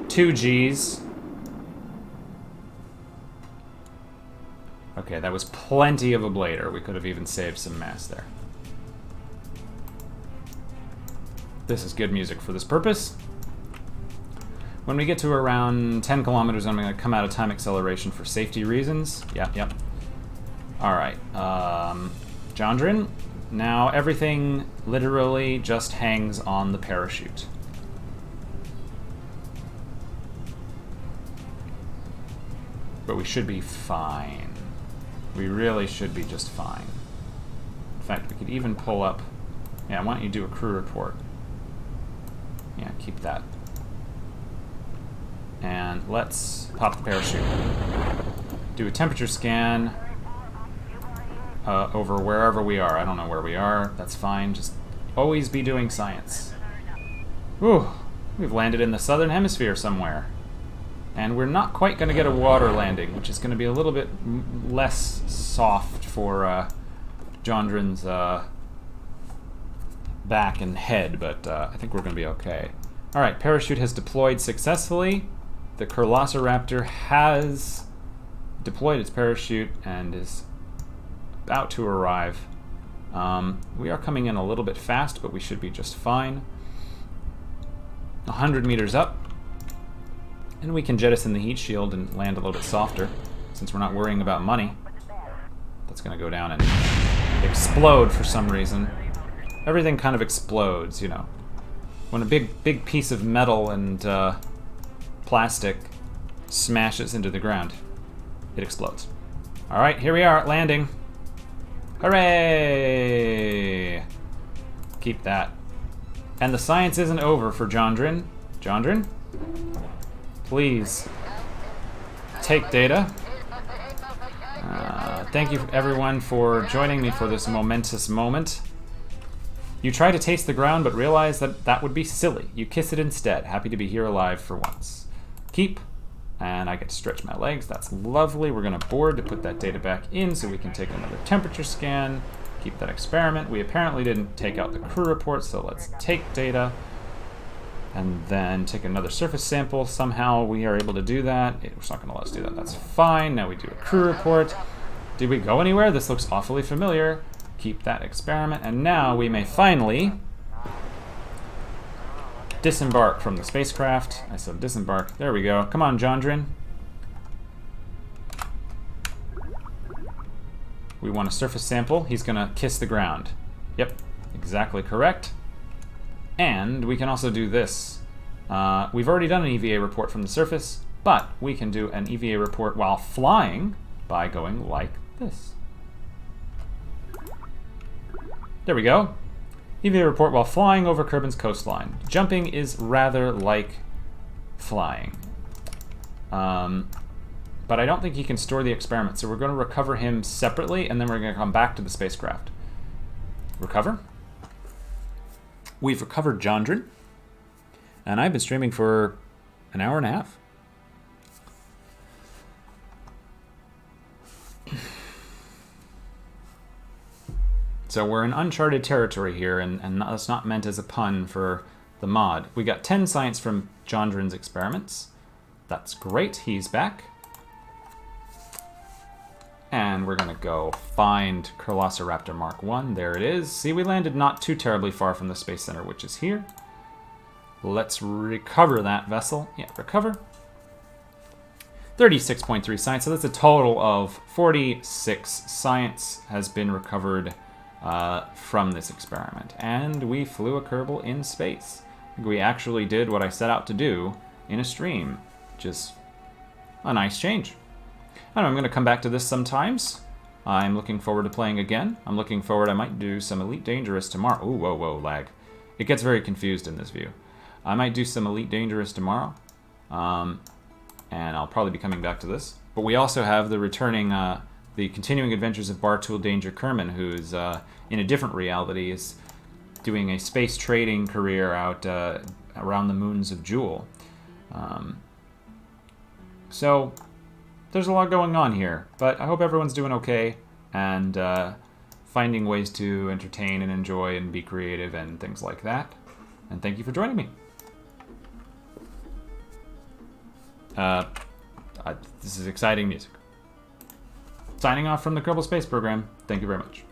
Two Gs. Okay, that was plenty of ablator. We could have even saved some mass there. This is good music for this purpose. When we get to around 10 kilometers, I'm going to come out of time acceleration for safety reasons. Yep. Alright. Jondrin. Now everything literally just hangs on the parachute. But we should be fine. We really should be just fine. In fact, we could even pull up... Yeah, why don't you do a crew report? Yeah, keep that. And let's pop the parachute. Do a temperature scan over wherever we are. I don't know where we are. That's fine. Just always be doing science. Whew. We've landed in the southern hemisphere somewhere. And we're not quite going to get a water landing, which is going to be a little bit less soft for Jondrin's back and head, but I think we're going to be okay. Alright, parachute has deployed successfully. The Kerlosiraptor has deployed its parachute and is about to arrive. We are coming in a little bit fast, but we should be just fine. 100 meters up. And we can jettison the heat shield and land a little bit softer, since we're not worrying about money. That's going to go down and explode for some reason. Everything kind of explodes, you know. When a big piece of metal and plastic smashes into the ground, it explodes. Alright, here we are, landing. Hooray! Keep that. And the science isn't over for Jondrin. Jondrin? Please take data. Thank you everyone for joining me for this momentous moment. You try to taste the ground but realize that that would be silly. You kiss it instead. Happy to be here alive for once. Keep. And I get to stretch my legs. That's lovely. We're going to board to put that data back in so we can take another temperature scan. Keep that experiment. We apparently didn't take out the crew report, so let's take data. And then take another surface sample. Somehow we are able to do that. It's not going to let us do that. That's fine. Now we do a crew report. Did we go anywhere? This looks awfully familiar. Keep that experiment. And now we may finally disembark from the spacecraft. I said disembark. There we go. Come on, Jondrin. We want a surface sample. He's going to kiss the ground. Yep, exactly correct. And we can also do this. We've already done an EVA report from the surface, but we can do an EVA report while flying by going like this. There we go. EVA report while flying over Kerbin's coastline. Jumping is rather like flying. But I don't think he can store the experiment, so we're going to recover him separately, and then we're going to come back to the spacecraft. Recover. We've recovered Jondrin, and I've been streaming for an hour and a half. So we're in uncharted territory here, and that's not meant as a pun for the mod. We got 10 science from Jondrin's experiments. That's great, he's back. And we're gonna go find Velociraptor Mark 1. There it is. See, we landed not too terribly far from the Space Center, which is here. Let's recover that vessel. Yeah, recover. 36.3 science, so that's a total of 46 science has been recovered from this experiment. And we flew a Kerbal in space. We actually did what I set out to do in a stream, which is a nice change. I don't know, I'm going to come back to this sometimes. I'm looking forward to playing again. I'm looking forward, I might do some Elite Dangerous tomorrow. Ooh, whoa, whoa, lag. It gets very confused in this view. I might do some Elite Dangerous tomorrow. And I'll probably be coming back to this. But we also have the returning, the continuing adventures of Bartool Danger Kerman, who's in a different reality, is doing a space trading career out around the moons of Jewel. So there's a lot going on here, but I hope everyone's doing okay and finding ways to entertain and enjoy and be creative and things like that. And thank you for joining me. This is exciting music. Signing off from the Kerbal Space Program. Thank you very much.